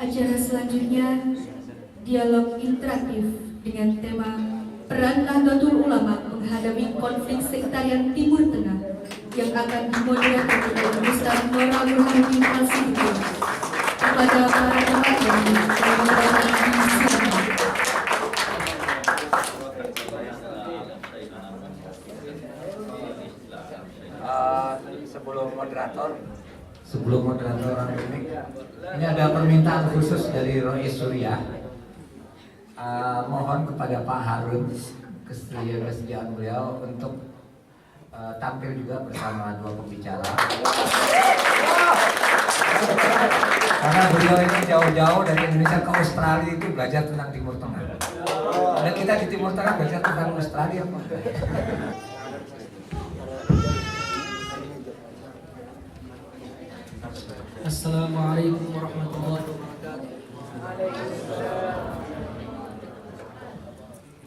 Acara selanjutnya dialog interaktif dengan tema Peran Nahdlatul Ulama menghadapi konflik sektarian Timur Tengah yang akan dimoderator oleh Ustaz Nora Burhanuddin Al-Siddiq. Kepada para pemateri dan moderator disilakan. Sebelum moderator ini ada permintaan khusus dari Rois Surya. Mohon kepada Pak Harun kesediaan beliau untuk tampil juga bersama dua pembicara. Karena beliau ini jauh-jauh dari Indonesia ke Australia itu belajar tentang Timur Tengah. Dan kita di Timur Tengah belajar tentang Australia. Assalamualaikum warahmatullahi wabarakatuh.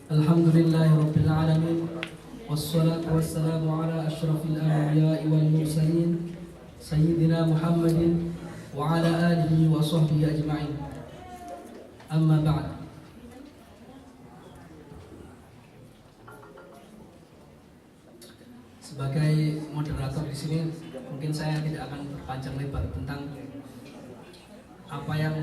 Alhamdulillahirabbil alamin wassalatu wassalamu ala asyrafil anbiya'i wal mursalin sayyidina Muhammadin wa ala alihi wa sahbihi ajma'in. Amma ba'd. Sebagai moderator di sini, mungkin saya tidak akan berpanjang lebar tentang apa yang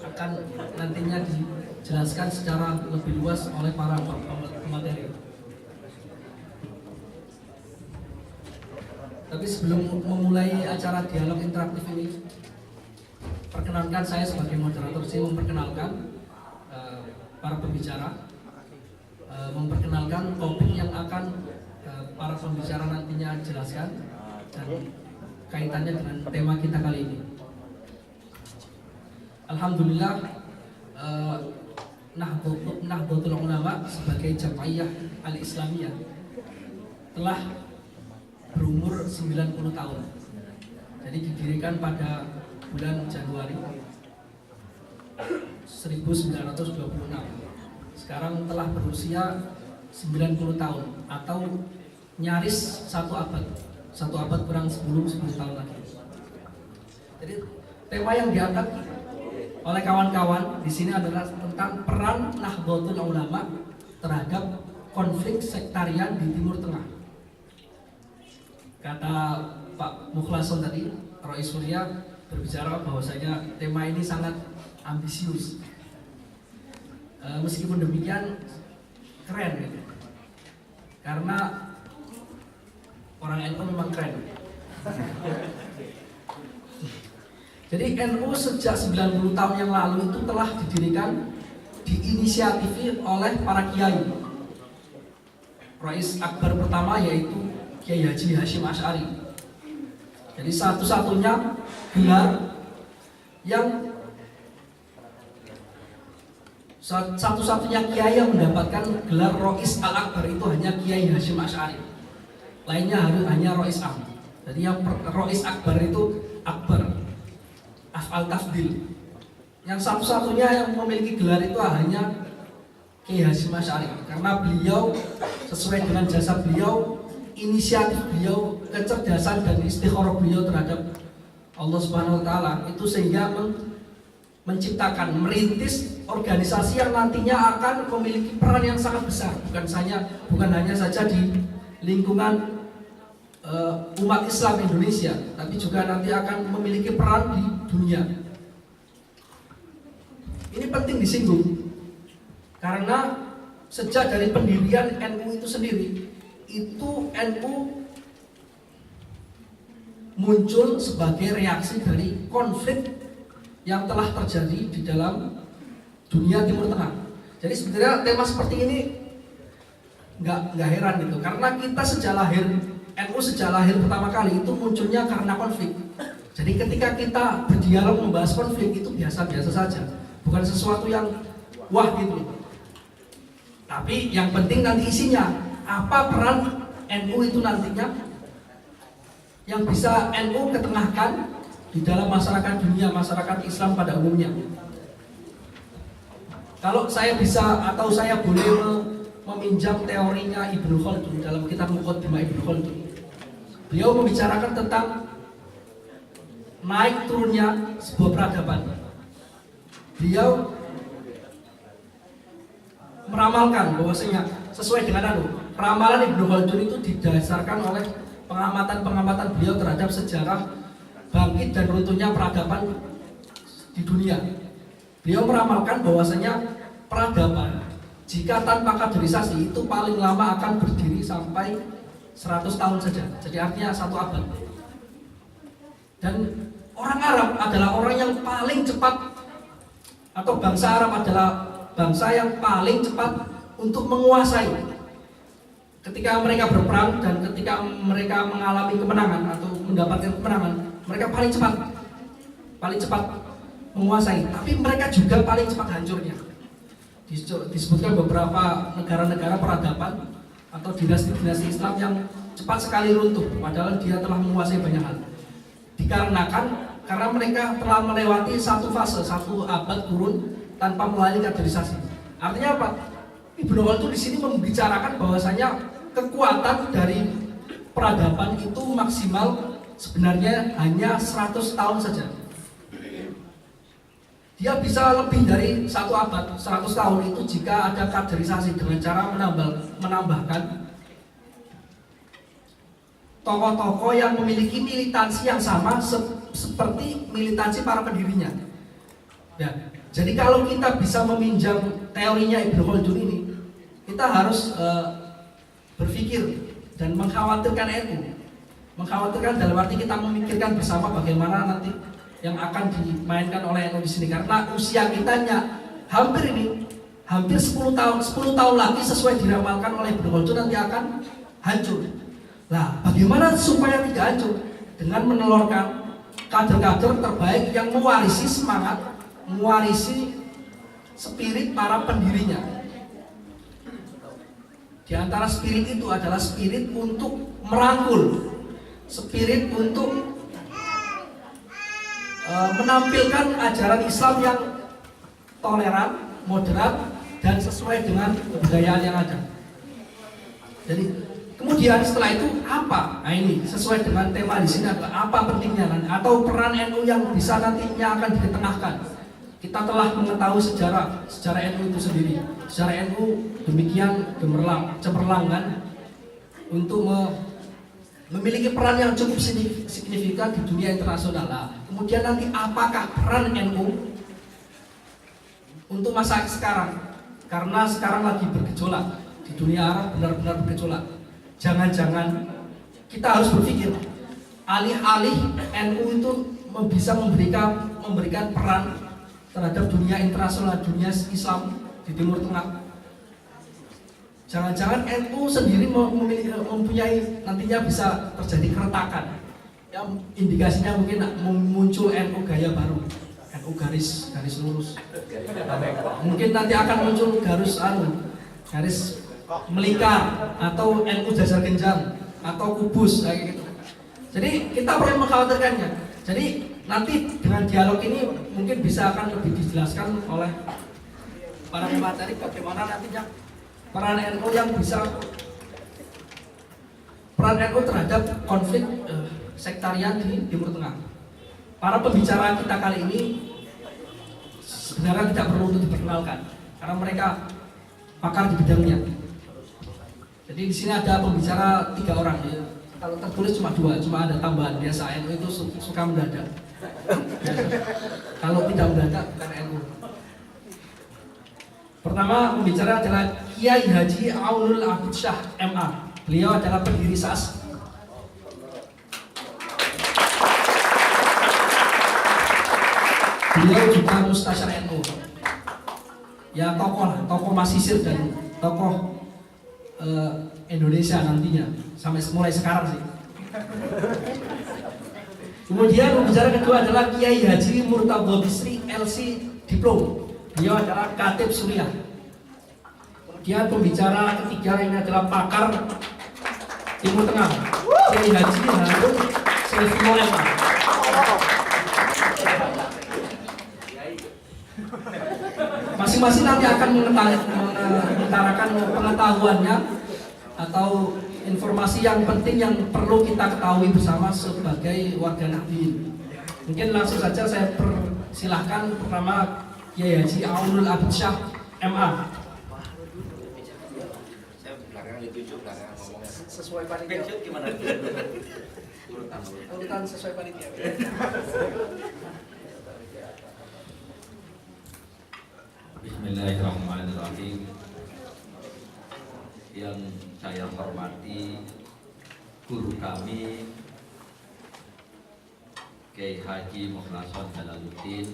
akan nantinya dijelaskan secara lebih luas oleh para pemateri. Tapi sebelum memulai acara dialog interaktif ini, perkenankan saya sebagai moderator sini memperkenalkan para pembicara, memperkenalkan topik yang akan para pembicara nantinya jelaskan dan kaitannya dengan tema kita kali ini. Alhamdulillah, Nahdlatul Ulama sebagai Jam'iyah Al-Islamiyah telah berumur 90 tahun. Jadi didirikan pada bulan Januari 1926. Sekarang telah berusia 90 tahun atau nyaris satu abad kurang 10 tahun lagi. Jadi tema yang diangkat oleh kawan-kawan di sini adalah tentang peran Nahdlatul Ulama terhadap konflik sektarian di Timur Tengah. Kata Pak Mukhlason tadi, Rois Surya berbicara bahwasanya tema ini sangat ambisius. Meskipun demikian keren gitu. Karena orang NU memang keren. Jadi NU sejak 90 tahun yang lalu itu telah didirikan, diinisiatifi oleh para kiai. Rais Akbar pertama yaitu Kiai Haji Hasyim Asy'ari. Jadi satu-satunya gelar yang satu-satunya kiai yang mendapatkan gelar Rois Al-Akbar itu hanya Kiai Hasyim Asy'ari. Lainnya hanya Rois Am. Jadi yang Rois Akbar itu Akbar Af'al Tafdil. Yang satu-satunya yang memiliki gelar itu hanya Kiai Hasyim Asy'ari. Karena beliau sesuai dengan jasa beliau, inisiatif beliau, kecerdasan dan istikharah beliau terhadap Allah Subhanahu wa taala itu sehingga menciptakan, merintis organisasi yang nantinya akan memiliki peran yang sangat besar, bukan hanya saja di lingkungan umat Islam Indonesia, tapi juga nanti akan memiliki peran di dunia. Ini penting disinggung karena sejak dari pendirian NU itu sendiri, itu NU muncul sebagai reaksi dari konflik yang telah terjadi di dalam dunia Timur Tengah. Jadi sebenarnya tema seperti ini nggak heran gitu, karena kita sejak lahir, NU sejak lahir pertama kali itu munculnya karena konflik. Jadi ketika kita berdialog membahas konflik itu biasa-biasa saja, bukan sesuatu yang wah gitu. Tapi yang penting nanti isinya, apa peran NU itu nantinya yang bisa NU ketengahkan di dalam masyarakat dunia, masyarakat Islam pada umumnya. Kalau saya bisa atau saya boleh meminjam teorinya Ibnu Khaldun dalam kitab Muqaddimah Ibnu Khaldun. Beliau membicarakan tentang naik turunnya sebuah peradaban. Beliau meramalkan bahwasanya sesuai dengan ramalan Ibnu Khaldun itu didasarkan oleh pengamatan beliau terhadap sejarah bangkit dan runtuhnya peradaban di dunia. Beliau meramalkan bahwasanya peradaban jika tanpa kaderisasi itu paling lama akan berdiri sampai 100 tahun saja. Jadi artinya 1 abad. Dan orang Arab adalah orang yang paling cepat, atau bangsa Arab adalah bangsa yang paling cepat untuk menguasai. Ketika mereka berperang dan ketika mereka mengalami kemenangan atau mendapatkan kemenangan, mereka paling cepat menguasai. Tapi mereka juga paling cepat hancurnya. Disebutkan beberapa negara-negara peradaban atau dinasti-dinasti Islam yang cepat sekali runtuh, padahal dia telah menguasai banyak hal. Dikarenakan karena mereka telah melewati satu fase, 1 abad kurun tanpa melalui kaderisasi. Artinya apa? Ibnu Khaldun di sini membicarakan bahwasanya kekuatan dari peradaban itu maksimal sebenarnya hanya 100 tahun saja. Dia bisa lebih dari 1 abad, 100 tahun itu jika ada kaderisasi dengan cara menambahkan tokoh-tokoh yang memiliki militansi yang sama seperti militansi para pendirinya. Ya, jadi kalau kita bisa meminjam teorinya Ibnu Khaldun ini, kita harus berpikir dan mengkhawatirkan NU. Mengkhawatirkan dalam arti kita memikirkan bersama bagaimana nanti yang akan dimainkan oleh NU di sini, karena usia kitanya hampir 10 tahun lagi sesuai diramalkan oleh Ibnu Khaldun nanti akan hancur. Nah, bagaimana supaya tidak hancur? Dengan menelurkan kader-kader terbaik yang mewarisi semangat, mewarisi spirit para pendirinya. Di antara spirit itu adalah spirit untuk merangkul, spirit untuk menampilkan ajaran Islam yang toleran, moderat, dan sesuai dengan kebudayaan yang ada. Jadi kemudian setelah itu apa? Nah ini sesuai dengan tema di sini adalah apa pentingnya atau peran NU yang bisa nantinya akan ditengahkan. Kita telah mengetahui sejarah NU itu sendiri. Sejarah NU demikian cemerlang kan untuk memiliki peran yang cukup signifikan di dunia internasional. Nah, kemudian nanti apakah peran NU untuk masa sekarang? Karena sekarang lagi bergejolak di dunia Arab, benar-benar bergejolak. Jangan-jangan kita harus berpikir alih-alih NU itu bisa memberikan peran terhadap dunia internasional, dunia Islam di Timur Tengah. Jangan-jangan NU sendiri mempunyai nantinya bisa terjadi keretakan. Yang indikasinya mungkin muncul NU gaya baru, NU garis lurus. Mungkin nanti akan muncul garis melingkar atau NU jajar genjang atau kubus kayak gitu. Jadi kita perlu mengkhawatirkannya. Jadi nanti dengan dialog ini mungkin bisa akan lebih dijelaskan oleh para pemateri bagaimana nantinya peran NU terhadap konflik sektarian di Timur Tengah. Para pembicara kita kali ini sebenarnya tidak perlu untuk diperkenalkan karena mereka pakar di bidangnya. Jadi di sini ada pembicara 3 orang ya. Kalau tertulis cuma 2, cuma ada tambahan biasa. NU itu suka mendadak. Kalau tidak mendadak bukan NU. Pertama pembicara adalah Kiai Haji Aunul Abid Syah MA. Beliau adalah pendiri SAS. Beliau juga mustasyar NU. Ya tokoh masisir dan tokoh Indonesia nantinya sampai mulai sekarang sih. Kemudian pembicara kedua adalah Kiai Haji Murtadha Bisri LC Diplom. Beliau adalah Khatib Suriah. Kemudian pembicara ketiga ini adalah pakar Timur Tengah, Kiai Haji Harun Selfio MA. Masing-masing nanti akan mengutarakan pengetahuannya atau informasi yang penting yang perlu kita ketahui bersama sebagai warga Nahdliyin. Mungkin langsung saja saya persilahkan pertama Kiai Haji Aunul Abid Syah MA. Sesuai panitia. Gimana? Urutan sesuai panitia. Bismillahirrahmanirrahim. Yang saya hormati guru kami Kiai Haji Mukhlason Jalaluddin,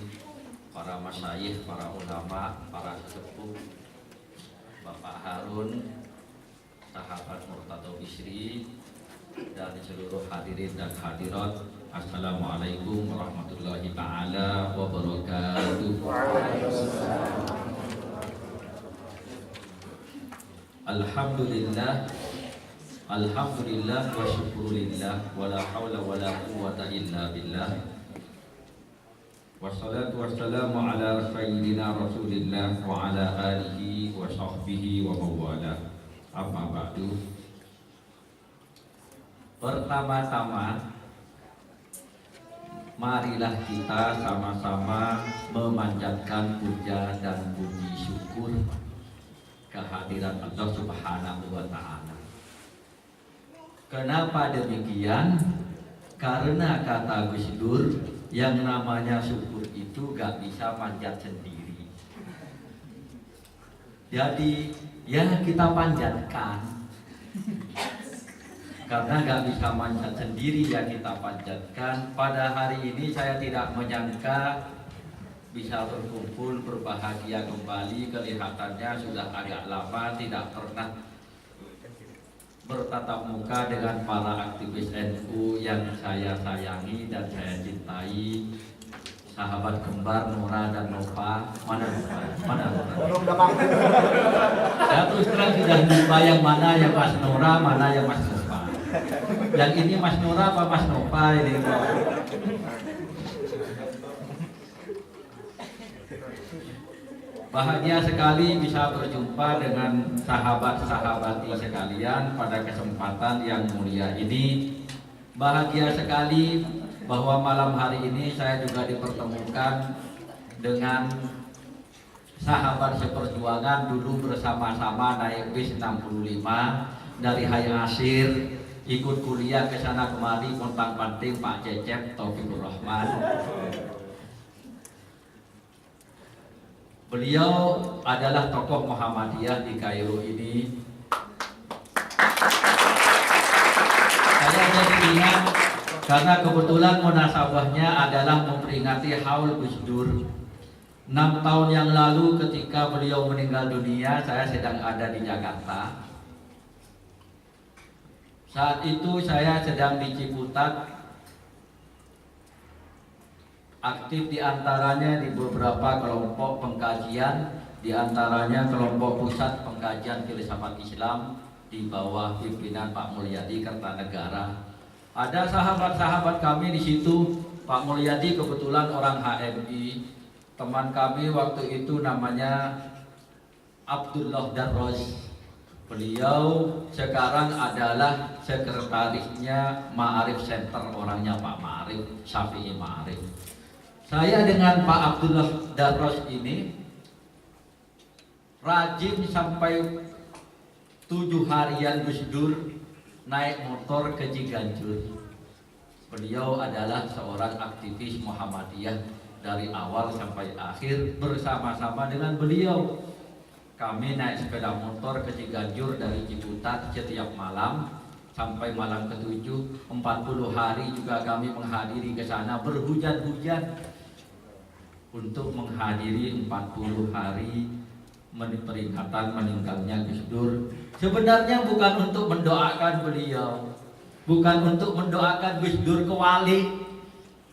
para masyayikh, para ulama, para sesepuh, Bapak Harun, sahabat Murtado Bisri, dan seluruh hadirin dan hadirat. Assalamualaikum warahmatullahi ta'ala wabarakatuh. Alhamdulillah, alhamdulillah wa syukurillah, wa la hawla wa la quwwata illa billah. Wassalatu wassalamu ala sayyidina Rasulillah wa ala alihi wa sahbihi wa mawala. Amma ba'du. Pertama-tama, marilah kita sama-sama memanjatkan puja dan puji syukur kehadiran Allah Subhanahu wa ta'ala. Kenapa demikian? Karena kata Gus Dur, yang namanya syukur itu gak bisa manjat sendiri. Jadi ya kita panjatkan, karena gak bisa manjat sendiri ya kita panjatkan. Pada hari ini saya tidak menyangka bisa berkumpul berbahagia kembali. Kelihatannya sudah agak lama tidak pernah bertatap muka dengan para aktivis NU yang saya sayangi dan saya cintai, sahabat kembar Nora dan Nova. Mana Nora? Saya terus terang sudah lupa yang mana yang Mas Nora, mana yang Mas Nova. Yang ini Mas Nora apa Mas Nova ini? Bahagia sekali bisa berjumpa dengan sahabat-sahabati sekalian pada kesempatan yang mulia ini. Bahagia sekali bahwa malam hari ini saya juga dipertemukan dengan sahabat seperjuangan dulu bersama-sama naik bis 65 dari Hayy Asir, ikut kuliah ke sana kemari, pontang-panting Pak Cecep Taufikur Rahman. Beliau adalah tokoh Muhammadiyah di Kairo ini. Saya jadi ingat karena kebetulan munasabahnya adalah memperingati Haul Gus Dur. 6 tahun yang lalu ketika beliau meninggal dunia, saya sedang ada di Jakarta. Saat itu saya sedang di Ciputat, aktif diantaranya di beberapa kelompok pengkajian, diantaranya kelompok pusat pengkajian filsafat Islam di bawah pimpinan Pak Mulyadi Kertanegara. Ada sahabat-sahabat kami di situ. Pak Mulyadi kebetulan orang HMI. Teman kami waktu itu namanya Abdullah Darroz. Beliau sekarang adalah sekretarisnya Ma'arif Center, orangnya Pak Ma'arif, Syafi'i Ma'arif. Saya dengan Pak Abdullah Darroz ini rajin sampai 7 harian Gus Dur naik motor ke Ciganjur. Beliau adalah seorang aktivis Muhammadiyah dari awal sampai akhir. Bersama-sama dengan beliau kami naik sepeda motor ke Ciganjur dari Ciputat setiap malam sampai malam ke-7. 40 hari juga kami menghadiri ke sana berhujan-hujan untuk menghadiri 40 hari peringatan meninggalnya Gus Dur. Sebenarnya bukan untuk mendoakan beliau, bukan untuk mendoakan Gus Dur ke wali.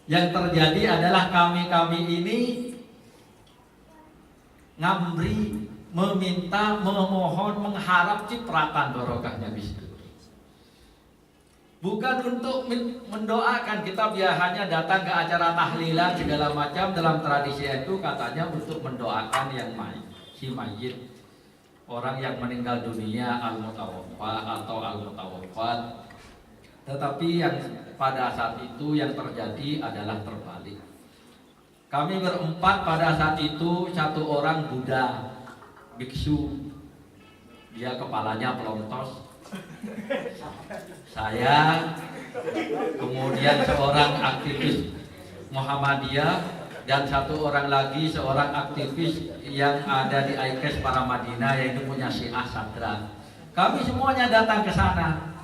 Yang terjadi adalah kami ini ngambri, meminta, memohon, mengharap cipratan barokahnya Gus Dur. Bukan untuk mendoakan, kita biasanya datang ke acara tahlilan segala macam dalam tradisi itu katanya untuk mendoakan yang si mayit, orang yang meninggal dunia, al-mutawaffa atau al-mutawafat. Tetapi yang pada saat itu yang terjadi adalah terbalik. Kami berempat pada saat itu, satu orang Buddha, biksu, dia kepalanya pelontos. Saya, kemudian seorang aktivis Muhammadiyah, dan satu orang lagi seorang aktivis yang ada di IKES Paramadina, yaitu punya Syiah Sadra. Kami semuanya datang ke sana.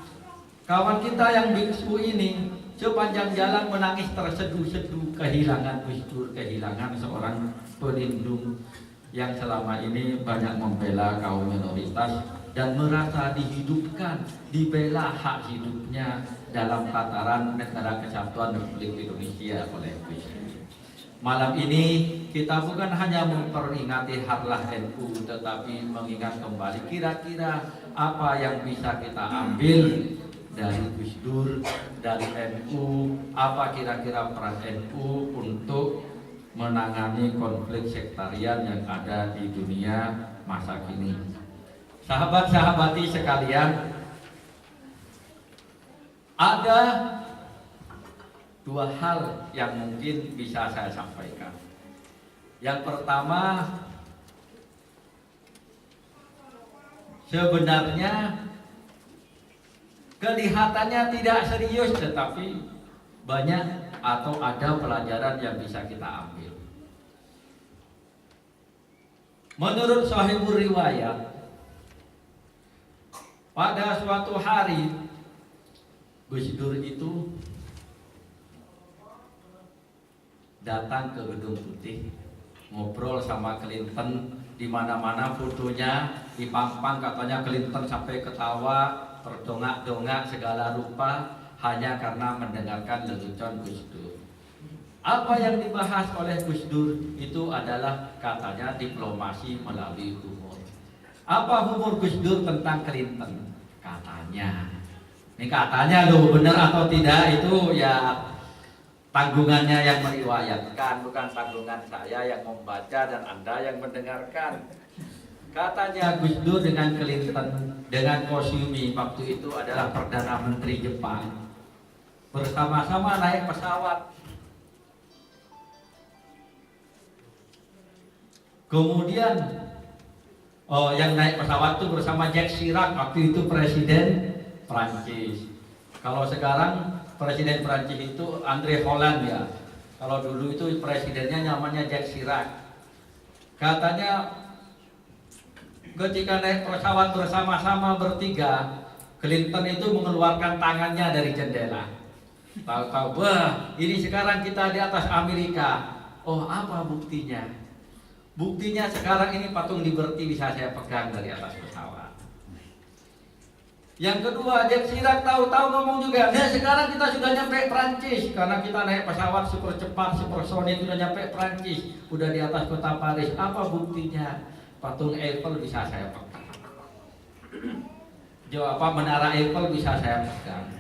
Kawan kita yang biksu ini sepanjang jalan menangis terseduh-seduh kehilangan Gus Dur, kehilangan seorang pelindung yang selama ini banyak membela kaum minoritas dan merasa dihidupkan, dibela hak hidupnya dalam tataran Negara Kesatuan Republik Indonesia oleh Gus Dur. Malam ini kita bukan hanya memperingati harlah NU, tetapi mengingat kembali kira-kira apa yang bisa kita ambil dari Gus Dur, dari NU, apa kira-kira peran NU untuk menangani konflik sektarian yang ada di dunia masa kini. Sahabat-sahabati sekalian, ada dua hal yang mungkin bisa saya sampaikan. Yang pertama, sebenarnya kelihatannya tidak serius, tetapi banyak atau ada pelajaran yang bisa kita ambil. Menurut Sahihul Riwayat, pada suatu hari Gus Dur itu datang ke Gedung Putih, ngobrol sama Clinton, di mana-mana fotonya dipampang, katanya Clinton sampai ketawa, terdongak-dongak segala rupa hanya karena mendengarkan lelucon Gus Dur. Apa yang dibahas oleh Gus Dur itu adalah katanya diplomasi melalui humor. Apa humor Gus Dur tentang Clinton? Katanya, ini katanya loh, benar atau tidak itu ya tanggungannya yang meriwayatkan, bukan tanggungan saya yang membaca dan Anda yang mendengarkan. Katanya Gus Dur dengan Clinton, dengan Koizumi waktu itu adalah Perdana Menteri Jepang, bersama-sama naik pesawat. Kemudian yang naik pesawat itu bersama Jacques Chirac, waktu itu Presiden Prancis. Kalau sekarang Presiden Prancis itu André Hollande ya. Kalau dulu itu presidennya namanya Jacques Chirac. Katanya ketika naik pesawat bersama-sama bertiga, Clinton itu mengeluarkan tangannya dari jendela. Tahu-tahu, wah ini sekarang kita di atas Amerika. Oh, apa buktinya? Buktinya sekarang ini patung Liberty bisa saya pegang dari atas pesawat. Yang kedua, Jacques Chirac tahu-tahu ngomong juga, nah sekarang kita sudah nyampe Prancis, karena kita naik pesawat super cepat, supersonik, sudah nyampe Prancis, udah di atas kota Paris. Apa buktinya? Patung Eiffel bisa saya pegang. Menara Eiffel bisa saya pegang.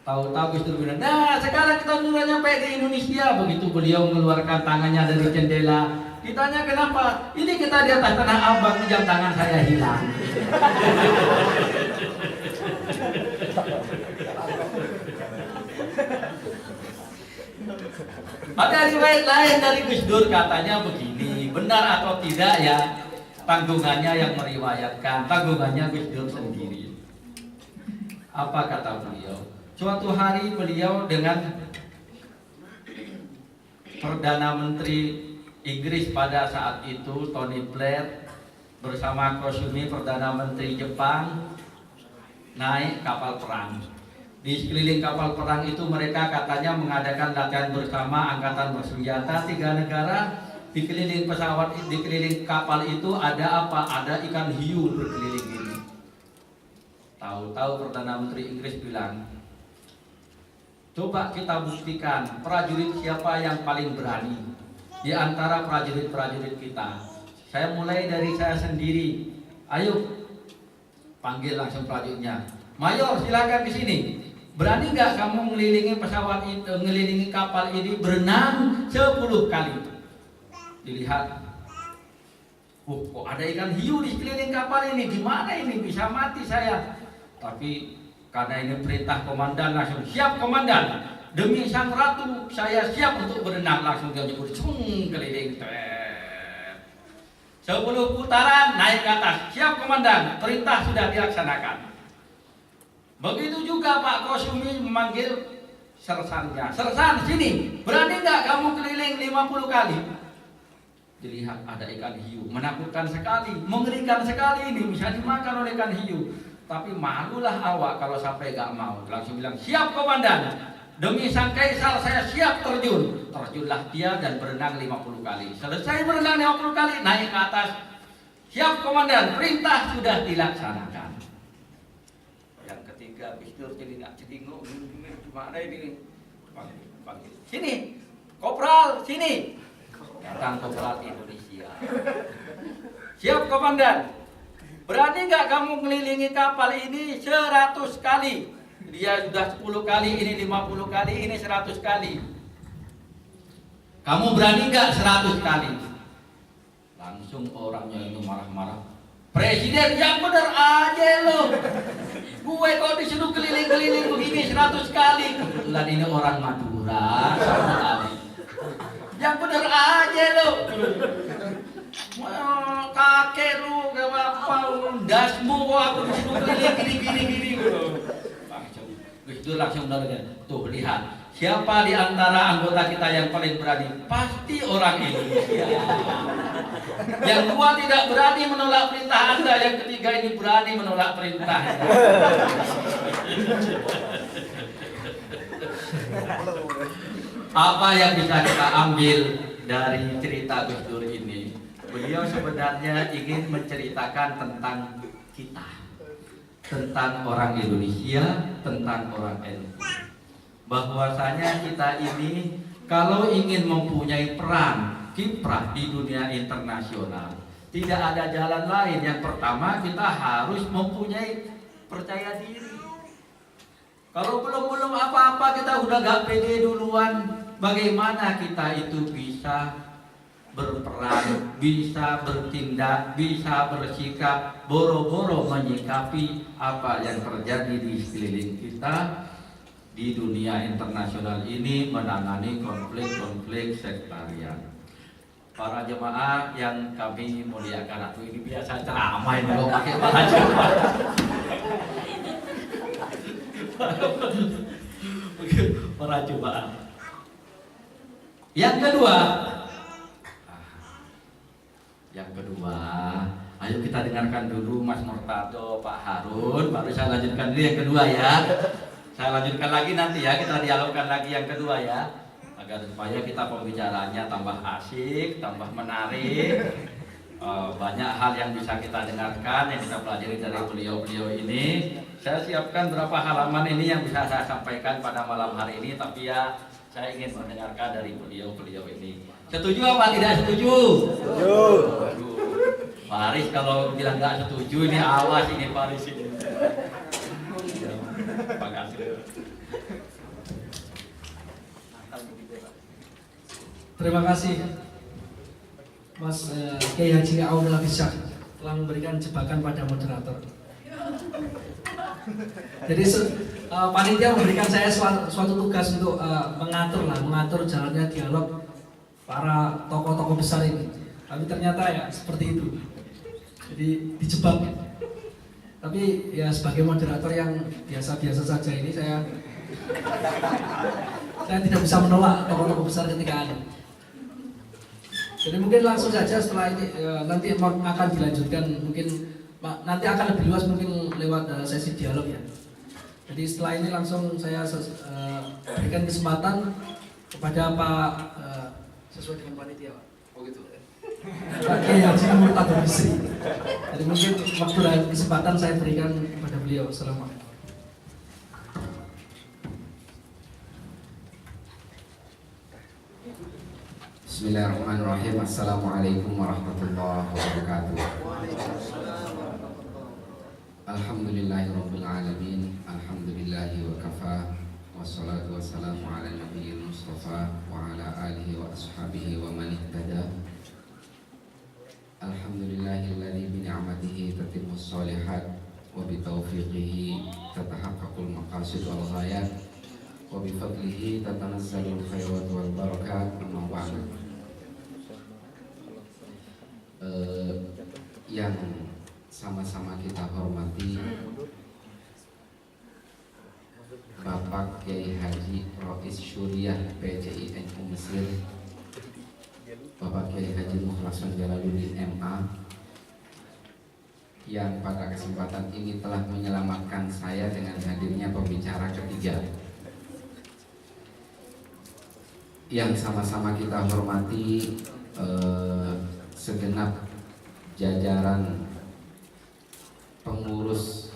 Tahu-tahu Gus Dur bilang, nah sekarang kita sudah nyampe di Indonesia. Begitu beliau mengeluarkan tangannya dari jendela, ditanya kenapa? Ini kita di atas Tanah Abang, jam tangan saya hilang. Ada riwayat lain dari Gus Dur, katanya begini, benar atau tidak ya, tanggungannya yang meriwayatkan, tanggungannya Gus Dur sendiri. Apa kata beliau? Suatu hari beliau dengan Perdana Menteri Inggris pada saat itu, Tony Blair, bersama Koizumi Perdana Menteri Jepang, naik kapal perang. Di sekeliling kapal perang itu mereka katanya mengadakan latihan bersama angkatan bersenjata 3 negara. Di keliling pesawat, di keliling kapal itu ada apa? Ada ikan hiu berkeliling ini. Tahu-tahu Perdana Menteri Inggris bilang, coba kita buktikan prajurit siapa yang paling berani di antara prajurit-prajurit kita. Saya mulai dari saya sendiri. Ayo, panggil langsung prajuritnya. Mayor silakan di sini. Berani nggak kamu ngelilingi pesawat itu, ngelilingi kapal ini berenang 10 kali? Dilihat, kok ada ikan hiu di sekeliling kapal ini? Gimana ini bisa mati saya? Tapi karena ini perintah komandan, langsung siap komandan. Demi sang ratu saya siap untuk berenang. Langsung dia nyebur keliling. 10 putaran naik ke atas. Siap komandan, perintah sudah dilaksanakan. Begitu juga Pak Kosumi memanggil sersannya. Sersan sini, berani nggak kamu keliling 50 kali? Dilihat ada ikan hiu, menakutkan sekali, mengerikan sekali ini, bisa dimakan oleh ikan hiu. Tapi malulah awak kalau sampai nggak mau. Langsung bilang, siap komandan, demi sang kaisar saya siap terjun. Terjunlah dia dan berenang 50 kali. Selesai berenang 50 kali, naik ke atas. Siap komandan, perintah sudah dilaksanakan. Yang ketiga, Bisdur jadi nggak cedinguk, gimana ini? Panggil. Sini, kopral, sini. Datang kopral Indonesia. Siap komandan. Berani nggak kamu ngelilingi kapal ini 100 kali? Dia sudah 10 kali, ini 50 kali, ini 100 kali. Kamu berani nggak 100 kali? Langsung orangnya itu marah-marah. Presiden yang bener aja lo. Gue kok disuruh keliling-keliling begini 100 kali. Kebetulan ini orang Madura sama Ali. Yang bener aja lo. Kakek lu gak apa dasmu kok aku disuruh keliling gini. Itu langsung nanya. Tuh lihat, siapa di antara anggota kita yang paling berani? Pasti orang Indonesia. Yang dua tidak berani menolak perintah Anda, yang ketiga ini berani menolak perintah. Apa yang bisa kita ambil dari cerita Gus Dur ini? Beliau sebenarnya ingin menceritakan tentang kita, tentang orang Indonesia, tentang orang NU. Bahwasanya kita ini kalau ingin mempunyai peran kiprah di dunia internasional, tidak ada jalan lain. Yang pertama kita harus mempunyai percaya diri. Kalau belum apa-apa kita udah gak pede duluan, bagaimana kita itu bisa berperan, bisa bertindak, bisa bersikap, boro-boro menyikapi apa yang terjadi di sekeliling kita di dunia internasional ini, menangani konflik-konflik sektarian. Para jemaah yang kami muliakan, aku ini biasa ceramah ini kalau pakai bahasa para jemaah. Yang kedua, ayo kita dengarkan dulu Mas Murtado, Pak Harun, baru saya lanjutkan dulu yang kedua ya. Saya lanjutkan lagi nanti ya, kita dialogkan lagi yang kedua ya, agar supaya kita pembicaraannya tambah asik, tambah menarik. Banyak hal yang bisa kita dengarkan, yang kita pelajari dari beliau-beliau ini. Saya siapkan berapa halaman ini yang bisa saya sampaikan pada malam hari ini, tapi ya saya ingin mendengarkan dari beliau-beliau ini. Setuju apa tidak setuju? Setuju. Faris kalau bilang nggak setuju ini awas ini Faris ini. Terima kasih. Terima kasih Mas Kiai Haji Aunul Abisyah telah memberikan jebakan pada moderator. Jadi panitia memberikan saya suatu tugas untuk mengatur jalannya dialog para tokoh-tokoh besar ini. Tapi ternyata ya seperti itu. Jadi dijebak. Tapi ya sebagai moderator yang biasa-biasa saja ini saya tidak bisa menolak tokoh-tokoh besar ketika ada. Jadi mungkin langsung saja setelah ini nanti akan dilanjutkan, mungkin nanti akan lebih luas mungkin lewat sesi dialog ya. Jadi setelah ini langsung saya berikan kesempatan kepada Pak sesuai dengan panitia Pak. Oh gitu. Pak Kiai Haji Murtado Bisri. Jadi mungkin waktu dan kesempatan saya berikan kepada beliau. Assalamualaikum. Bismillahirrahmanirrahim. Assalamualaikum warahmatullahi wabarakatuh. Alhamdulillah. Alhamdulillahirabbil alamin. Alhamdulillahi wa kafa. Wassalatu wassalamu ala nabiyil mustafa wa ala alihi wa ashabihi wa man ihtada. Alhamdulillahilladzi bi ni'matihi tatimmus shalihat wa bi taufiqihi tatahaqqaqul maqasid wal ghayat wa bi fadlihi tatanazzalul khairat wal barakat. Amma ba'du. Yang sama-sama kita hormati Bapak Kiai Haji Rois Syuriah PCI NU Mesir, Bapak Kiai Haji Mukhlason Jalaluddin MA, yang pada kesempatan ini telah menyelamatkan saya dengan hadirnya pembicara ketiga. Yang sama-sama kita hormati segenap jajaran pengurus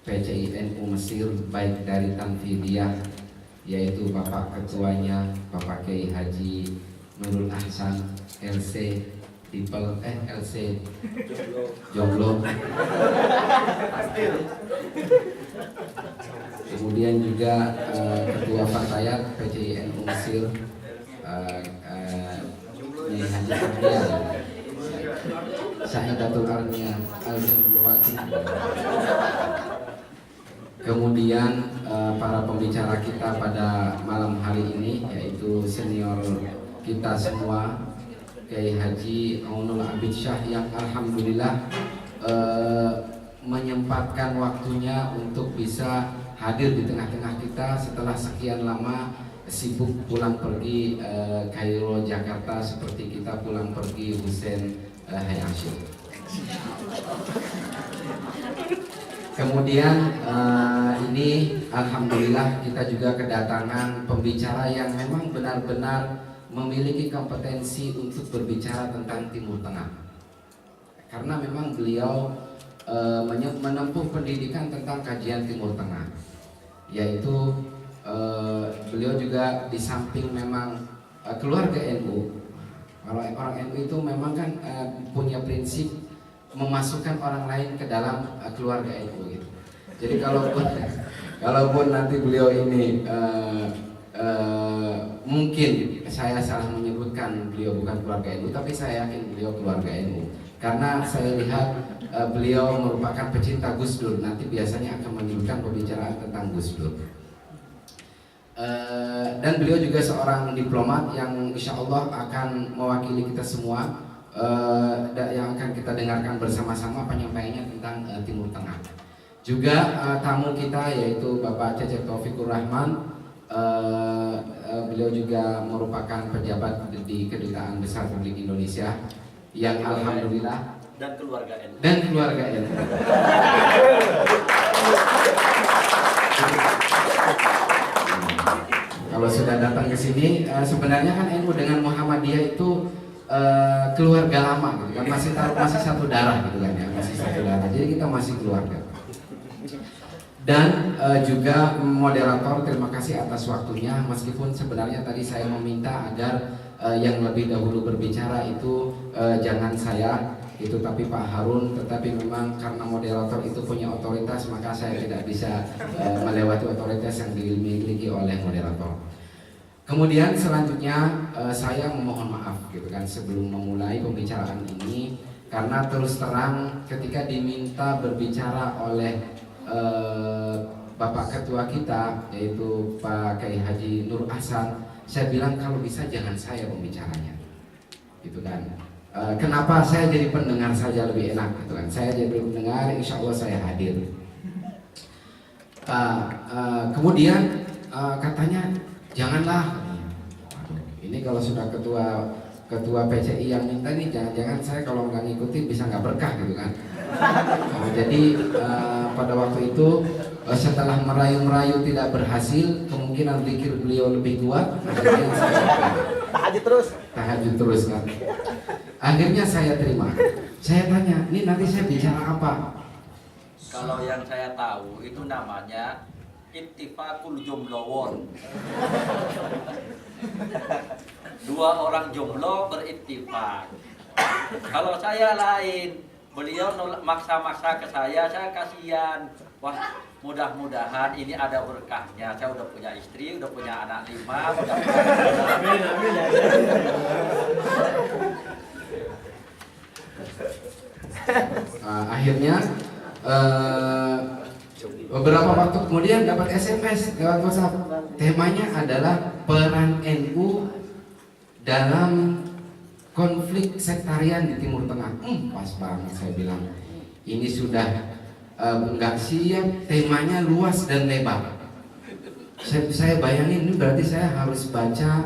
PCI NU Mesir, baik dari Tanfidiyah, yaitu Bapak Ketuanya Bapak Kiai Haji Nurul Ahsan LC LC Jomblo, kemudian juga Ketua Fatayat PCI NU Mesir Kiai Haji Abdian Sahidatul Arnia Al-Zimluwati. Kemudian para pembicara kita pada malam hari ini, yaitu senior kita semua, Kiai Haji Aunul Abid Syah, yang alhamdulillah menyempatkan waktunya untuk bisa hadir di tengah-tengah kita setelah sekian lama sibuk pulang pergi Kairo Jakarta, seperti kita pulang pergi Husein Hayashi. Kemudian ini alhamdulillah kita juga kedatangan pembicara yang memang benar-benar memiliki kompetensi untuk berbicara tentang Timur Tengah, karena memang beliau menempuh pendidikan tentang kajian Timur Tengah, yaitu beliau juga di samping memang keluarga NU. Kalau orang NU itu memang kan punya prinsip memasukkan orang lain ke dalam keluarga NU gitu. Jadi kalaupun nanti beliau ini mungkin saya salah menyebutkan beliau bukan keluarga NU, tapi saya yakin beliau keluarga NU, karena saya lihat beliau merupakan pecinta Gus Dur. Nanti biasanya akan menyebutkan pembicaraan tentang Gus Dur. Dan beliau juga seorang diplomat yang insya Allah akan mewakili kita semua, yang akan kita dengarkan bersama-sama penyampaiannya tentang Timur Tengah. Juga tamu kita yaitu Bapak Cecep Taufikur Rahman, beliau juga merupakan pejabat di Kedutaan Besar Republik Indonesia yang alhamdulillah dan keluarga NU. Kalau sudah datang ke sini, sebenarnya kan NU dengan Muhammadiyah itu keluarga lama gitu kan, masih satu darah gitu kan ya, masih satu darah. Jadi kita masih keluarga. Dan juga moderator, terima kasih atas waktunya, meskipun sebenarnya tadi saya meminta agar yang lebih dahulu berbicara itu jangan saya itu, tapi Pak Harun. Tetapi memang karena moderator itu punya otoritas, maka saya tidak bisa melewati otoritas yang dimiliki oleh moderator. Kemudian selanjutnya saya memohon maaf gitu kan sebelum memulai pembicaraan ini, karena terus terang ketika diminta berbicara oleh Bapak Ketua kita yaitu Pak Kiai Haji Nur Ahsan, saya bilang kalau bisa jangan saya pembicaranya gitu kan. Kenapa saya jadi pendengar saja lebih enak gitu kan. Saya jadi pendengar, insya Allah saya hadir. Kemudian katanya janganlah, ini kalau sudah ketua PCI yang minta nih, jangan-jangan saya kalau nggak ngikutin bisa nggak berkah gitu kan. Jadi pada waktu itu setelah merayu-merayu tidak berhasil, kemungkinan pikir beliau lebih kuat, akhirnya saya tahajud terus kan. Akhirnya saya terima. Saya tanya, ini nanti saya bicara apa? Kalau yang saya tahu itu namanya Ittifaqul Jomlowon. Dua orang jomblo berittifaq. Kalau saya lain, Beliau maksa-maksa ke saya kasihan. Wah, mudah-mudahan ini ada berkahnya. Saya udah punya istri, udah punya anak 5. Akhirnya beberapa waktu kemudian dapat SMS lewat WhatsApp. Temanya adalah peran NU dalam konflik sektarian di Timur Tengah. Pas banget, saya bilang ini sudah nggak siap, temanya luas dan lebar. Saya bayangin ini berarti saya harus baca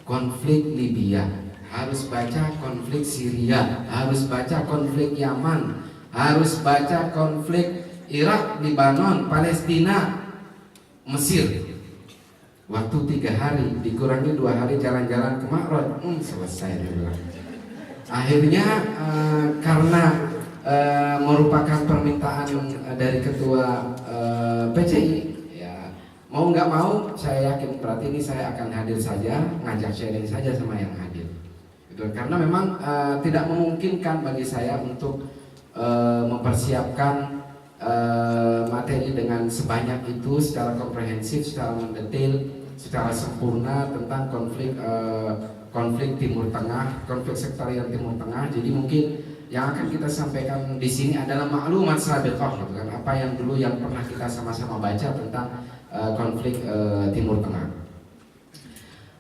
konflik Libya, harus baca konflik Syria, harus baca konflik Yaman, harus baca konflik Irak, Lebanon, Palestina, Mesir. Waktu 3 hari dikurangi 2 hari jalan-jalan ke Makrod, selesai dia bilang. Akhirnya karena merupakan permintaan dari ketua PCI, ya mau nggak mau saya yakin berarti ini saya akan hadir saja, ngajak sharing saja sama yang hadir. Gitu. Karena memang tidak memungkinkan bagi saya untuk mempersiapkan materi dengan sebanyak itu secara komprehensif, secara mendetail, secara sempurna tentang konflik Timur Tengah, konflik sektarian Timur Tengah. Jadi mungkin yang akan kita sampaikan di sini adalah maklumat sabiqah, gitu kan, apa yang dulu yang pernah kita sama-sama baca tentang konflik Timur Tengah.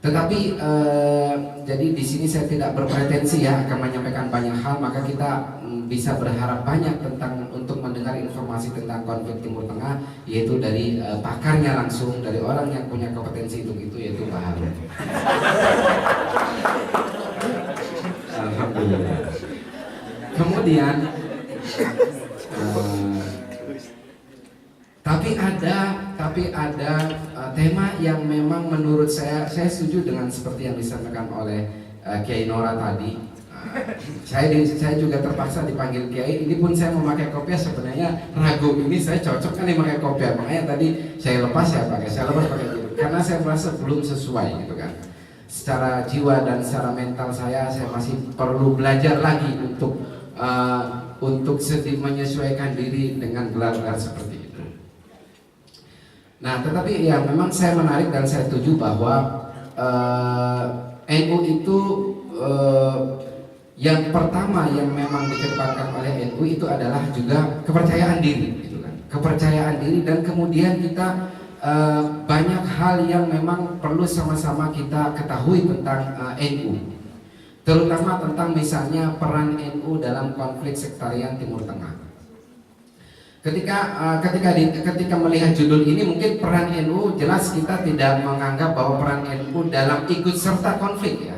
Tetapi jadi di sini saya tidak berpretensi ya akan menyampaikan banyak hal, maka kita bisa berharap banyak tentang untuk mendengar informasi tentang konflik Timur Tengah, yaitu dari pakarnya langsung, dari orang yang punya kompetensi untuk itu, yaitu Pak Harun. Alhamdulillah. Kemudian tapi ada tema yang memang menurut saya setuju dengan seperti yang disampaikan oleh Kiai Nora tadi. Saya juga terpaksa dipanggil Kiai. Ini pun saya memakai kopiah, sebenarnya ragu ini saya cocok kan memakai kopiah. Makanya tadi saya lepas pakai gitu. Karena saya merasa belum sesuai gitu kan. Secara jiwa dan secara mental saya masih perlu belajar lagi untuk sedikit menyesuaikan diri dengan gelar-gelar seperti itu. Nah, tetapi ya memang saya menarik dan saya setuju bahwa NU itu yang pertama yang memang dikedepankan oleh NU itu adalah juga kepercayaan diri, gitu kan. Kepercayaan diri, dan kemudian kita banyak hal yang memang perlu sama-sama kita ketahui tentang NU. Terutama tentang misalnya peran NU dalam konflik sektarian Timur Tengah. Ketika melihat judul ini, mungkin peran NU jelas kita tidak menganggap bahwa peran NU dalam ikut serta konflik ya.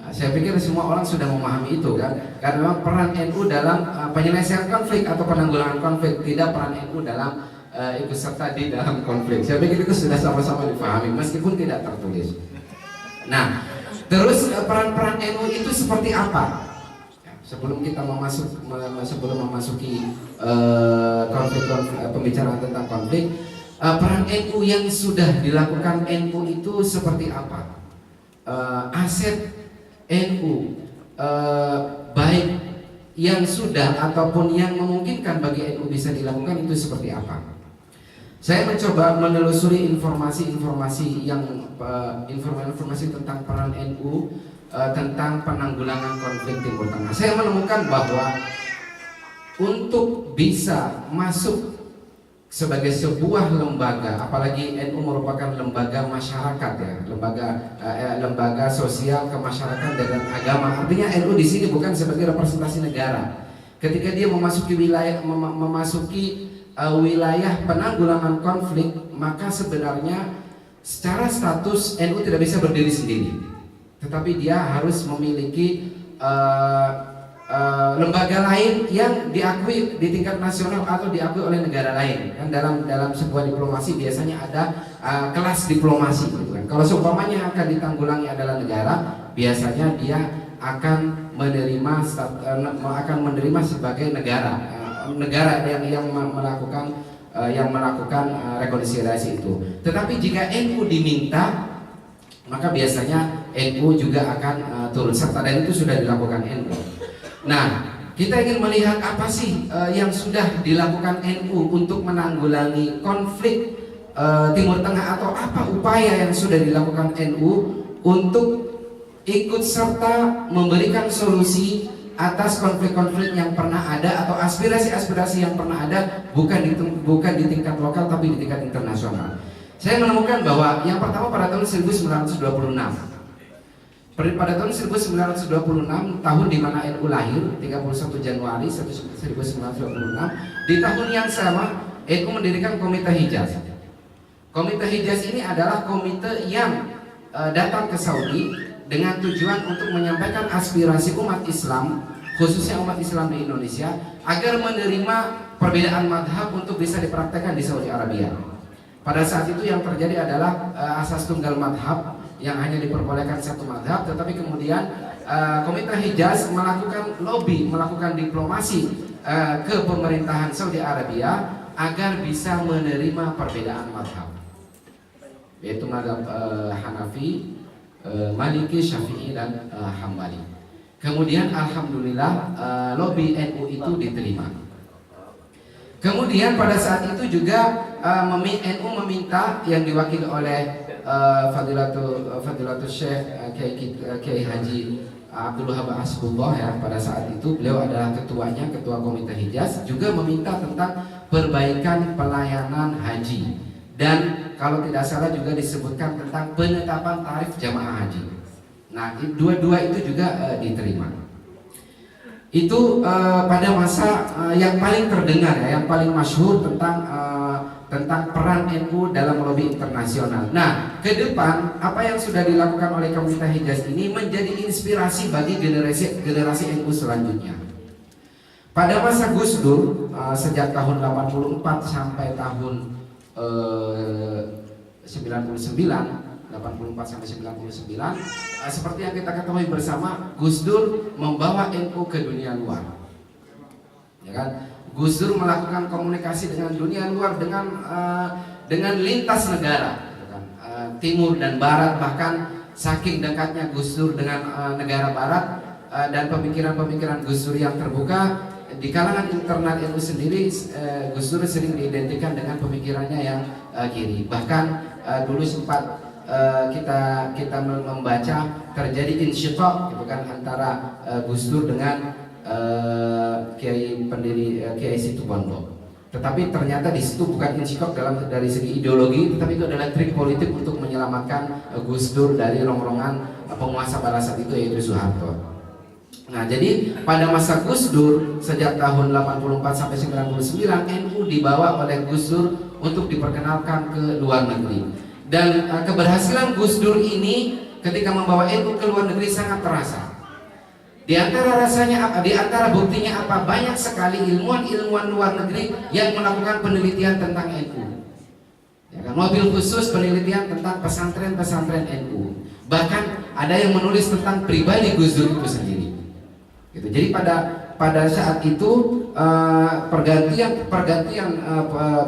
Saya pikir semua orang sudah memahami itu kan, karena memang peran NU dalam penyelesaian konflik atau penanggulangan konflik, tidak peran NU dalam ikut serta di dalam konflik. Saya pikir itu sudah sama-sama dipahami meskipun tidak tertulis. Nah, terus peran-peran NU itu seperti apa? Sebelum kita memasuki pembicaraan tentang konflik, peran NU yang sudah dilakukan NU itu seperti apa? Aset NU baik yang sudah ataupun yang memungkinkan bagi NU bisa dilakukan itu seperti apa? Saya mencoba menelusuri informasi tentang peran NU tentang penanggulangan konflik Timur Tengah. Saya menemukan bahwa untuk bisa masuk sebagai sebuah lembaga, apalagi NU merupakan lembaga masyarakat ya, lembaga sosial kemasyarakatan dengan agama. Artinya NU di sini bukan sebagai representasi negara. Ketika dia memasuki wilayah penanggulangan konflik, maka sebenarnya secara status NU tidak bisa berdiri sendiri, tetapi dia harus memiliki lembaga lain yang diakui di tingkat nasional atau diakui oleh negara lain. Kan dalam sebuah diplomasi biasanya ada kelas diplomasi, gitu kan. Kalau seumpamanya akan ditanggulangi adalah negara, biasanya dia akan menerima sebagai negara yang melakukan rekonsiliasi itu. Tetapi jika NU diminta, maka biasanya NU juga akan turut serta, dan itu sudah dilakukan NU. Nah, kita ingin melihat apa sih yang sudah dilakukan NU untuk menanggulangi konflik Timur Tengah, atau apa upaya yang sudah dilakukan NU untuk ikut serta memberikan solusi atas konflik-konflik yang pernah ada atau aspirasi-aspirasi yang pernah ada, bukan di tingkat lokal tapi di tingkat internasional. Saya menemukan bahwa yang pertama pada tahun 1926. Pada tahun 1926, tahun di mana NU lahir, 31 Januari 1926, di tahun yang sama NU mendirikan Komite Hijaz. Komite Hijaz ini adalah komite yang datang ke Saudi dengan tujuan untuk menyampaikan aspirasi umat Islam, khususnya umat Islam di Indonesia, agar menerima perbedaan madhab untuk bisa dipraktekkan di Saudi Arabia. Pada saat itu yang terjadi adalah asas tunggal madhab, yang hanya diperbolehkan satu madhab, tetapi kemudian Komite Hijaz melakukan lobby, melakukan diplomasi ke pemerintahan Saudi Arabia agar bisa menerima perbedaan madhab, yaitu madhab Hanafi, Maliki, Syafi'i, dan Hambali. Kemudian alhamdulillah lobby NU itu diterima. Kemudian pada saat itu juga NU meminta, yang diwakili oleh Fadilatul Syekh Kiai Haji Abdul Wahab Asbullah, ya, pada saat itu beliau adalah ketuanya, ketua Komite Hijaz, juga meminta tentang perbaikan pelayanan haji, dan kalau tidak salah juga disebutkan tentang penetapan tarif jamaah haji. Nah, dua-dua itu juga diterima. Itu pada masa yang paling terdengar, ya, yang paling masyhur tentang peran NU dalam lobby internasional. Nah, ke depan apa yang sudah dilakukan oleh Komite Hijaz ini menjadi inspirasi bagi generasi NU selanjutnya. Pada masa Gus Dur, sejak tahun 84 sampai tahun 84 sampai 99, seperti yang kita ketahui bersama, Gus Dur membawa NU ke dunia luar, ya kan? Gus Dur melakukan komunikasi dengan dunia luar dengan lintas negara, ya kan? Timur dan Barat, bahkan saking dekatnya Gus Dur dengan negara Barat, dan pemikiran-pemikiran Gus Dur yang terbuka di kalangan internal NU sendiri. Gus Dur sering diidentikan dengan pemikirannya yang kiri. Bahkan dulu sempat kita membaca terjadi insyiqaq, gitu kan, antara Gus Dur dengan Kiai pendiri Kiai Situbondo. Tetapi ternyata di situ bukan insyiqaq dari segi ideologi, tetapi itu adalah trik politik untuk menyelamatkan Gus Dur dari rongrongan penguasa pada saat itu, yaitu Soeharto. Nah, jadi pada masa Gus Dur sejak tahun 84 sampai 99, NU dibawa oleh Gus Dur untuk diperkenalkan ke luar negeri. Dan keberhasilan Gus Dur ini ketika membawa NU ke luar negeri sangat terasa. Di antara buktinya apa? Banyak sekali ilmuwan-ilmuwan luar negeri yang melakukan penelitian tentang NU. Ya kan? Mobil khusus penelitian tentang pesantren-pesantren NU. Bahkan ada yang menulis tentang pribadi Gus Dur itu sendiri. Gitu. Jadi pada saat itu pergantian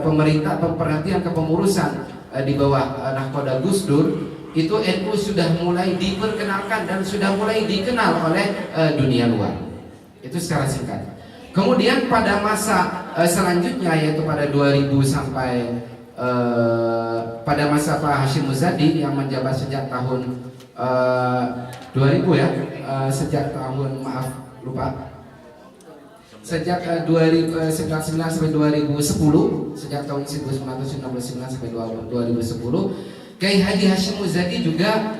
pemerintah, pergantian kepengurusan di bawah nahkoda Gus Dur, itu NU sudah mulai diperkenalkan dan sudah mulai dikenal oleh dunia luar. Itu secara singkat. Kemudian pada masa selanjutnya, yaitu pada 2000 sampai pada masa Pak Hashim Muzadi yang menjabat sejak tahun 2000, ya, sejak tahun, maaf lupa, sejak 1999 sampai 2010, sejak tahun 1999 sampai 2010, Kiai Haji Hashim Muzadi juga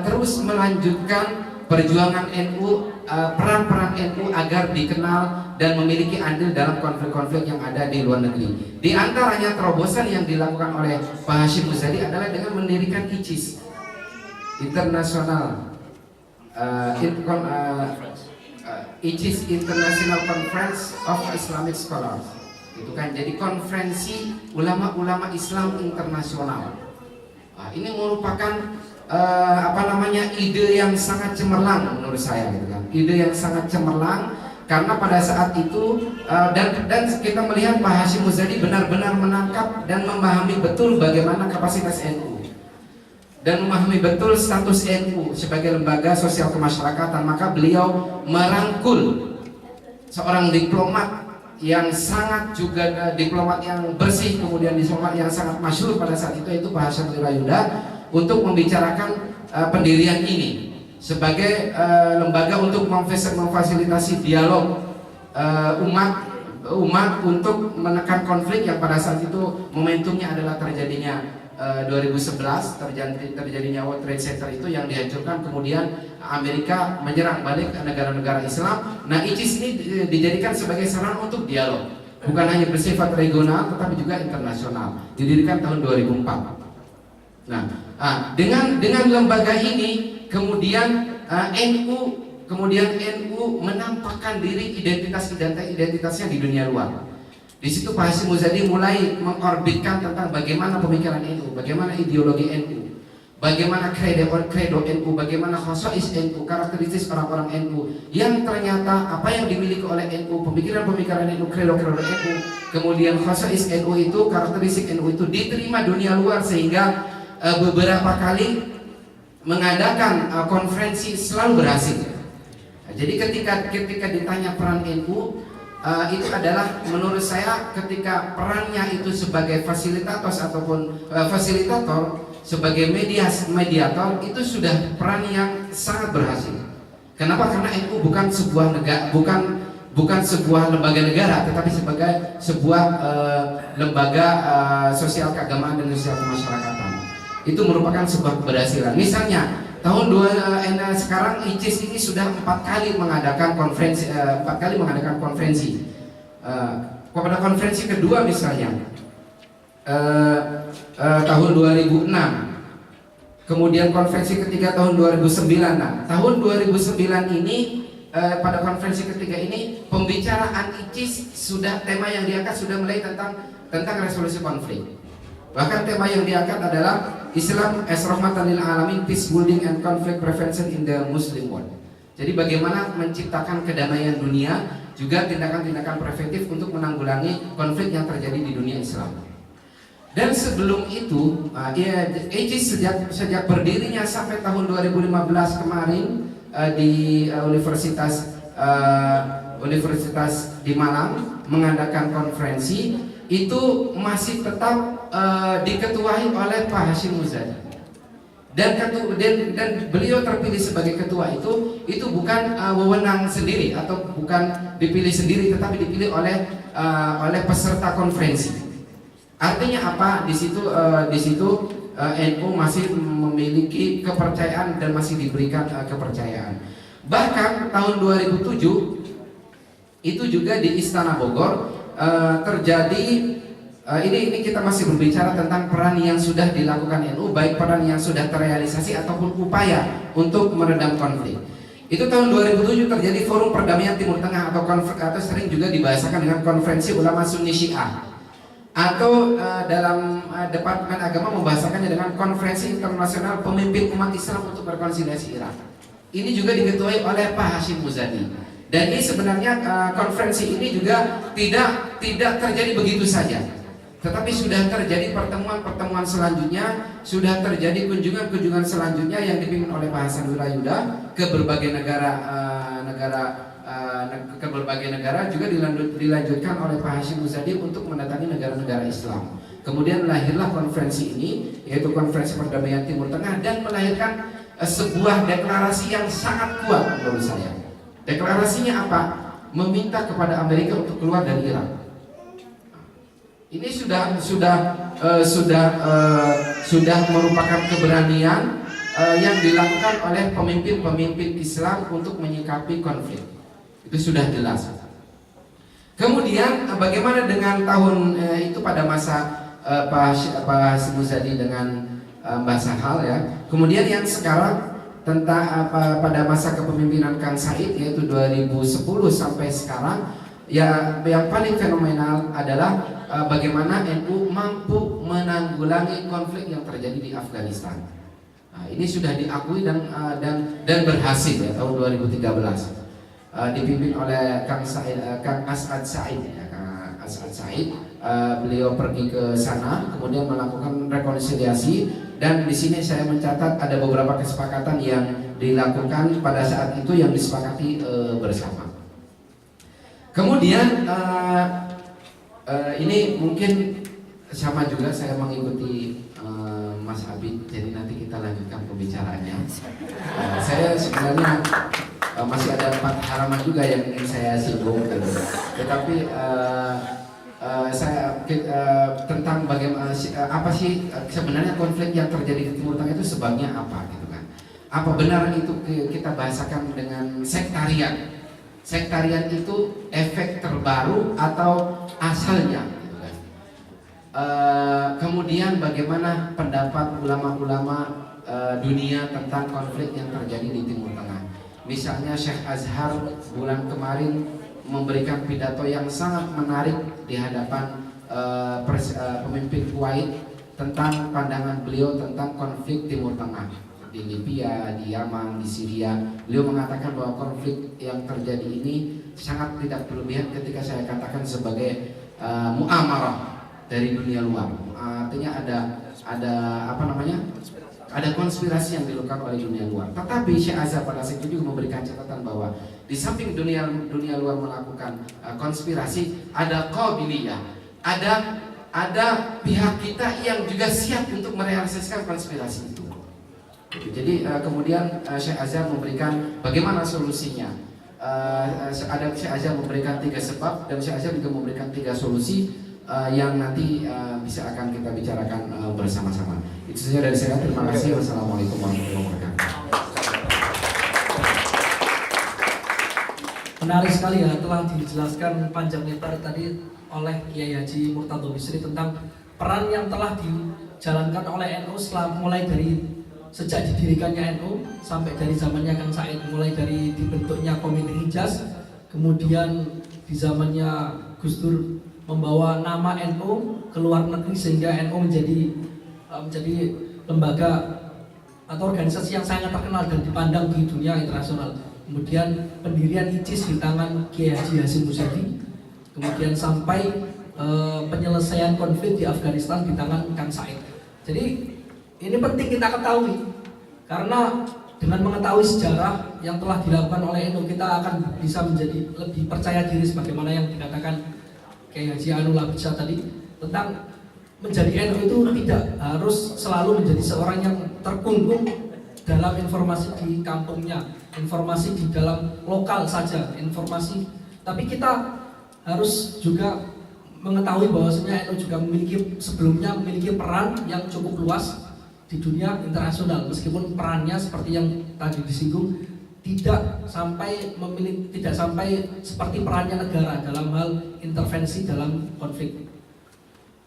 terus melanjutkan perjuangan NU, peran-peran NU agar dikenal dan memiliki andil dalam konflik-konflik yang ada di luar negeri. Di antaranya terobosan yang dilakukan oleh Pak Hashim Muzadi adalah dengan mendirikan ICIS, ICIS, International Conference of Islamic Scholars. Itu kan jadi konferensi ulama-ulama Islam internasional. Nah, ini merupakan ide yang sangat cemerlang menurut saya, gitu kan. Ide yang sangat cemerlang karena pada saat itu dan kita melihat Pak Hashim Muzadi benar-benar menangkap dan memahami betul bagaimana kapasitas NU dan memahami betul status NU sebagai lembaga sosial kemasyarakatan. Maka beliau merangkul seorang diplomat yang sangat juga diplomat yang bersih, kemudian diplomat yang sangat masyhur pada saat itu, yaitu Pak Hasyim Wirayuda, untuk membicarakan pendirian ini sebagai lembaga untuk memfasilitasi dialog umat untuk menekan konflik yang pada saat itu momentumnya adalah terjadinya 2011 terjadinya World Trade Center itu yang dihancurkan, kemudian Amerika menyerang balik ke negara-negara Islam. Nah, ICIS ini dijadikan sebagai sarana untuk dialog, bukan hanya bersifat regional tetapi juga internasional. Didirikan tahun 2004. Nah, dengan lembaga ini kemudian NU menampakkan diri identitasnya di dunia luar. Di situ Pak Hasyim Muzadi mulai mengorbitkan tentang bagaimana pemikiran NU, bagaimana ideologi NU, bagaimana kredo NU, bagaimana khosois NU, karakteristik orang-orang NU, yang ternyata apa yang dimiliki oleh NU, pemikiran-pemikiran NU, kredo-kredo NU, kemudian khosois NU itu, karakteristik NU itu diterima dunia luar, sehingga beberapa kali mengadakan konferensi selalu berhasil. Jadi ketika ditanya peran NU, itu adalah menurut saya ketika perannya itu sebagai fasilitator sebagai mediator itu sudah peran yang sangat berhasil. Kenapa? Karena NU bukan sebuah lembaga negara, tetapi sebagai sebuah lembaga sosial keagamaan dan sosial kemasyarakatan. Itu merupakan sebuah keberhasilan. Misalnya sekarang ICIS ini sudah 4 kali mengadakan konferensi. Pada konferensi kedua misalnya tahun 2006, kemudian konferensi ketiga tahun 2009. Nah, tahun 2009 ini pada konferensi ketiga ini pembicaraan ICIS sudah, tema yang diangkat sudah mulai tentang resolusi konflik. Bahkan tema yang diangkat adalah Islam as rahmatan lil alamin, peace building and conflict prevention in the Muslim world. Jadi bagaimana menciptakan kedamaian dunia, juga tindakan-tindakan preventif untuk menanggulangi konflik yang terjadi di dunia Islam. Dan sebelum itu, ICIS sejak berdirinya sampai tahun 2015 kemarin di Universitas di Malang mengadakan konferensi, itu masih tetap diketuai oleh Pak Hasyim Muzadi. Dan beliau terpilih sebagai ketua itu bukan wewenang sendiri atau bukan dipilih sendiri, tetapi dipilih oleh peserta konferensi. Artinya apa? Di situ NU masih memiliki kepercayaan dan masih diberikan kepercayaan. Bahkan tahun 2007 itu juga di Istana Bogor terjadi. Ini kita masih berbicara tentang peran yang sudah dilakukan NU, baik peran yang sudah terrealisasi ataupun upaya untuk meredam konflik. Itu tahun 2007 terjadi Forum Perdamaian Timur Tengah atau sering juga dibahasakan dengan Konferensi Ulama Sunni Syiah, atau dalam Departemen Agama membahasakannya dengan Konferensi Internasional Pemimpin Umat Islam untuk Rekonsiliasi Irak. Ini juga diketuai oleh Pak Hasyim Muzadi. Dan ini sebenarnya konferensi ini juga tidak terjadi begitu saja, tetapi sudah terjadi pertemuan selanjutnya, sudah terjadi kunjungan selanjutnya yang dipimpin oleh Pak Hasyim Wirayuda ke berbagai negara, juga dilanjutkan oleh Pak Hasyim Muzadi untuk mendatangi negara-negara Islam. Kemudian lahirlah konferensi ini, yaitu Konferensi Perdamaian Timur Tengah, dan melahirkan sebuah deklarasi yang sangat kuat menurut saya. Deklarasinya apa? Meminta kepada Amerika untuk keluar dari Irak. Ini sudah merupakan keberanian yang dilakukan oleh pemimpin Islam untuk menyikapi konflik. Itu sudah jelas. Kemudian bagaimana dengan tahun itu pada masa Pak Hasyim Muzadi dengan Mbah Sahal ya. Kemudian yang sekarang tentang pada masa kepemimpinan Kang Said, yaitu 2010 sampai sekarang, ya yang paling fenomenal adalah bagaimana NU mampu menanggulangi konflik yang terjadi di Afghanistan. Nah, ini sudah diakui dan berhasil ya tahun 2013. Dipimpin oleh Kang As'ad Said ya, Kang As'ad Said. Beliau pergi ke sana, kemudian melakukan rekonsiliasi, dan di sini saya mencatat ada beberapa kesepakatan yang dilakukan pada saat itu yang disepakati bersama. Kemudian ini mungkin sama juga saya mengikuti Mas Abid, jadi nanti kita lanjutkan pembicaraannya. Saya sebenarnya masih ada 4 halaman juga yang ingin saya singgung, gitu. Tetapi saya tentang bagaimana apa sih sebenarnya konflik yang terjadi di Timur Tengah itu sebabnya apa, gitu kan? Apa benar itu kita bahasakan dengan sektarian? Sektarian itu efek terbaru atau asalnya? Kemudian bagaimana pendapat ulama-ulama dunia tentang konflik yang terjadi di Timur Tengah. Misalnya Syekh Azhar bulan kemarin memberikan pidato yang sangat menarik di hadapan pemimpin Kuwait tentang pandangan beliau tentang konflik Timur Tengah, di Libya, di Yaman, di Syria. Beliau mengatakan bahwa konflik yang terjadi ini sangat tidak berlebihan ketika saya katakan sebagai muamarah dari dunia luar. Artinya ada apa namanya? Ada konspirasi yang dilakukan oleh dunia luar. Tetapi Syekh Azhar pada saat itu juga memberikan catatan bahwa di samping dunia luar melakukan konspirasi, ada qabiliyah, ada pihak kita yang juga siap untuk merealisasikan konspirasi itu. Jadi kemudian Syekh Azhar memberikan bagaimana solusinya. Ada Syekh Azhar memberikan 3 sebab dan Syekh Azhar juga memberikan 3 solusi yang nanti bisa akan kita bicarakan bersama-sama. Itu saja dari saya. Terima kasih. Wassalamualaikum warahmatullahi wabarakatuh. Menarik sekali ya, telah dijelaskan panjang lebar tadi oleh Kiai Haji Murtadho Bisri tentang peran yang telah dijalankan oleh NU mulai dari sejak didirikannya NU sampai dari zamannya Kang Said, mulai dari dibentuknya Komite Hijaz, kemudian di zamannya Gus Dur membawa nama NU ke luar negeri sehingga NU menjadi lembaga atau organisasi yang sangat terkenal dan dipandang di dunia internasional. Kemudian pendirian ICIS di tangan Kiai Haji Hasyim Muzadi, kemudian sampai penyelesaian konflik di Afghanistan di tangan Kang Said. Jadi ini penting kita ketahui karena dengan mengetahui sejarah yang telah dilakukan oleh NU, kita akan bisa menjadi lebih percaya diri sebagaimana yang dikatakan Kiai Haji Ainul Abidin tadi tentang menjadi NU itu tidak harus selalu menjadi seorang yang terkungkung dalam informasi di kampungnya, informasi di dalam lokal saja, informasi. Tapi kita harus juga mengetahui bahwasanya NU juga sebelumnya memiliki peran yang cukup luas di dunia internasional, meskipun perannya seperti yang tadi disinggung tidak sampai seperti perannya negara dalam hal intervensi dalam konflik.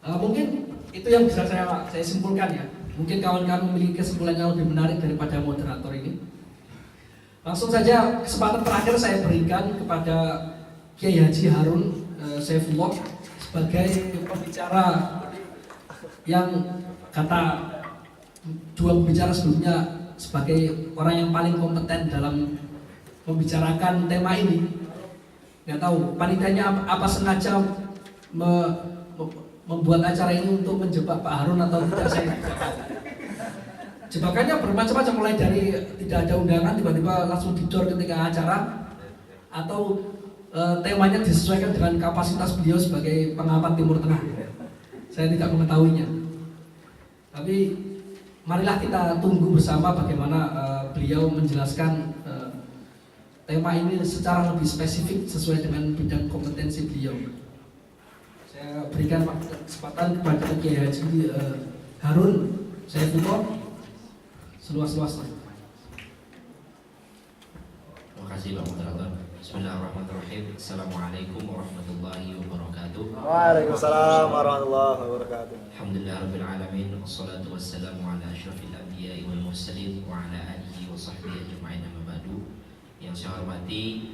Mungkin itu yang bisa saya simpulkan ya. Mungkin kawan-kawan memiliki kesimpulan yang lebih menarik daripada moderator ini. Langsung saja kesempatan terakhir saya berikan kepada Kiai Haji Harun Saifullah sebagai pembicara yang kata 2 pembicara sebelumnya sebagai orang yang paling kompeten dalam membicarakan tema ini. Nggak tahu panitianya apa sengaja membuat acara ini untuk menjebak Pak Harun atau tidak, saya tidak tahu. Jebakannya bermacam-macam, mulai dari tidak ada undangan tiba-tiba langsung didor ketika acara, atau temanya disesuaikan dengan kapasitas beliau sebagai pengamat Timur Tengah. Saya tidak mengetahuinya. Tapi marilah kita tunggu bersama bagaimana beliau menjelaskan tema ini secara lebih spesifik sesuai dengan bidang kompetensi beliau. Saya berikan kesempatan kepada Kiai Haji Harun Saifullah seluas-luasnya. Terima kasih Pak Moderator. Bismillahirrahmanirrahim. Assalamualaikum warahmatullahi wabarakatuh. Waalaikumsalam warahmatullahi wabarakatuh. Alhamdulillahirabbil alamin wassalatu wassalamu ala asyrafil anbiya'i wal mursalin wa ala alihi wa sahbihi ajma'in amma ba'du. Yang saya hormati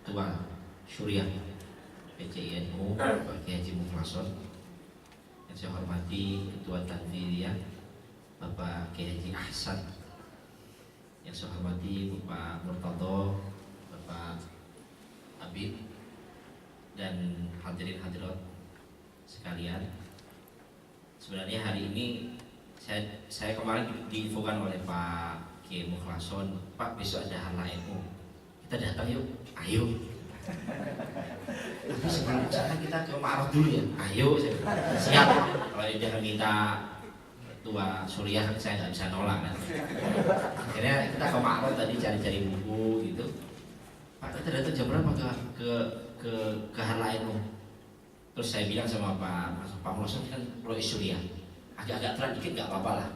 Ketua Syuriah PCINU Pak Kiai Haji Mukhlason. Yang saya hormati Ketua Tanfidiyah Bapak Kiai Haji Ahsan. Yang saya hormati Bapak Murtadho, Bapak Abid, dan hadirin hadirat sekalian. Sebenarnya hari ini saya kemarin diinfokan oleh Pak Kiai Mukhlason, Pak besok ada hala NU, kita datang yuk, ayo. Tapi sebelum sana kita ke Ma'ruf dulu ya. Ayo, saya bilang, siap. Kalau dia minta tua Suriah kan saya nggak bisa nolak kan. Akhirnya kita ke Ma'ruf tadi cari-cari buku gitu. Pak, kita datang jam berapa ke Harlainu? Terus saya bilang sama Pak Muloson kan Rois Suriah, agak-agak telat dikit nggak apa-apa lah.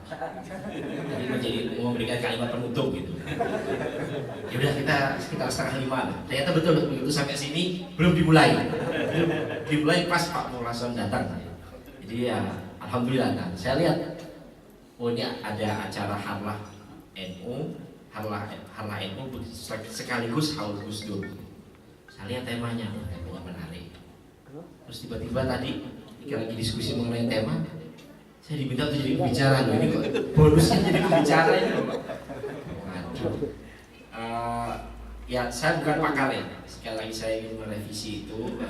Jadi memberikan kalimat penutup gitu. Ya udah kita sekitar 4:30 lah. Ternyata betul begitu sampai sini belum dimulai. Belum dimulai pas Pak Muloson datang. Jadi ya alhamdulillah. Nah, saya lihat oh ini ada acara Harlah NU, Harlah NU sekaligus Haul Gus Dur. Saya lihat temanya menarik. Terus tiba-tiba tadi kita lagi diskusi mengenai tema, saya diminta untuk jadi pembicara. Ini kok bonusnya jadi pembicara ini. Waduh. Ya saya bukan pakar ya. Sekali lagi saya ingin merevisi itu.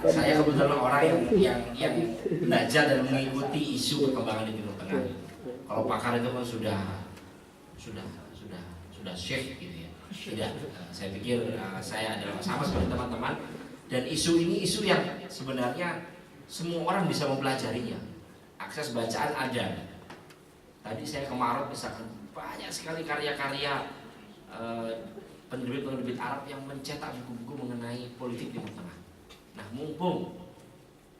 Saya kebetulan orang yang belajar dan mengikuti isu perkembangan di Timur Tengah. Kalau pakar itu kan sudah syekh gitu ya. Tidak, saya pikir saya adalah sama seperti teman-teman, dan isu ini isu yang sebenarnya semua orang bisa mempelajarinya. Akses bacaan ada. Tadi saya ke Maroc misalkan, banyak sekali karya-karya penerbit-penerbit Arab yang mencetak buku-buku mengenai politik Timur Tengah. Nah, mumpung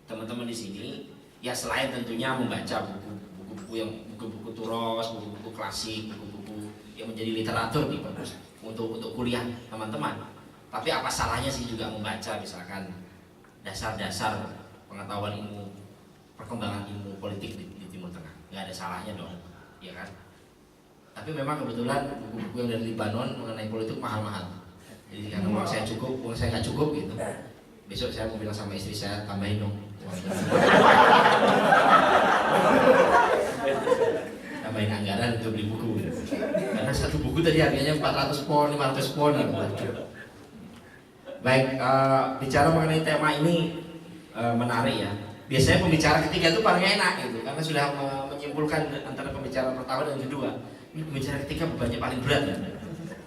teman-teman di sini ya selain tentunya membaca buku-buku turos, buku-buku klasik, buku-buku yang menjadi literatur di perpus untuk kuliah teman-teman. Tapi apa salahnya sih juga membaca misalkan dasar-dasar pengetahuan ilmu perkembangan ilmu politik di Timur Tengah. Nggak ada salahnya dong, ya kan? Tapi memang kebetulan buku-buku yang dari Libanon mengenai politik mahal-mahal. Jadi karena uang saya nggak cukup gitu. Besok saya mau bilang sama istri saya, tambahin dong uang. Tambahin anggaran untuk beli buku. Karena satu buku tadi harganya 400 pon, 500 pon gitu. Baik, bicara mengenai tema ini menarik ya. Biasanya pembicara ketiga itu paling enak gitu, karena sudah menyimpulkan antara pembicara pertama dan kedua. Ini pembicara ketiga bebannya paling berat ya.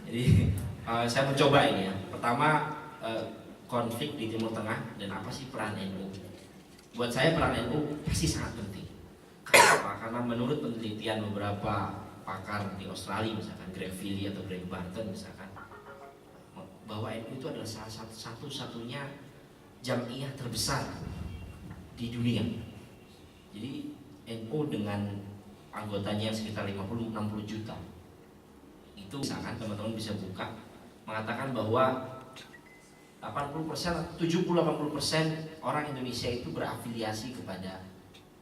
Jadi saya mencoba ini ya. Pertama, konflik di Timur Tengah dan apa sih peran NU? Buat saya peran NU pasti sangat penting. Kenapa? Karena menurut penelitian beberapa pakar di Australia, misalkan Greg Philly atau Greg Barton misalkan, bahwa NU itu adalah salah satu-satunya jamiah terbesar di dunia. Jadi NU dengan anggotanya yang sekitar 50-60 juta, itu misalkan teman-teman bisa buka, mengatakan bahwa 80%, 70-80% orang Indonesia itu berafiliasi kepada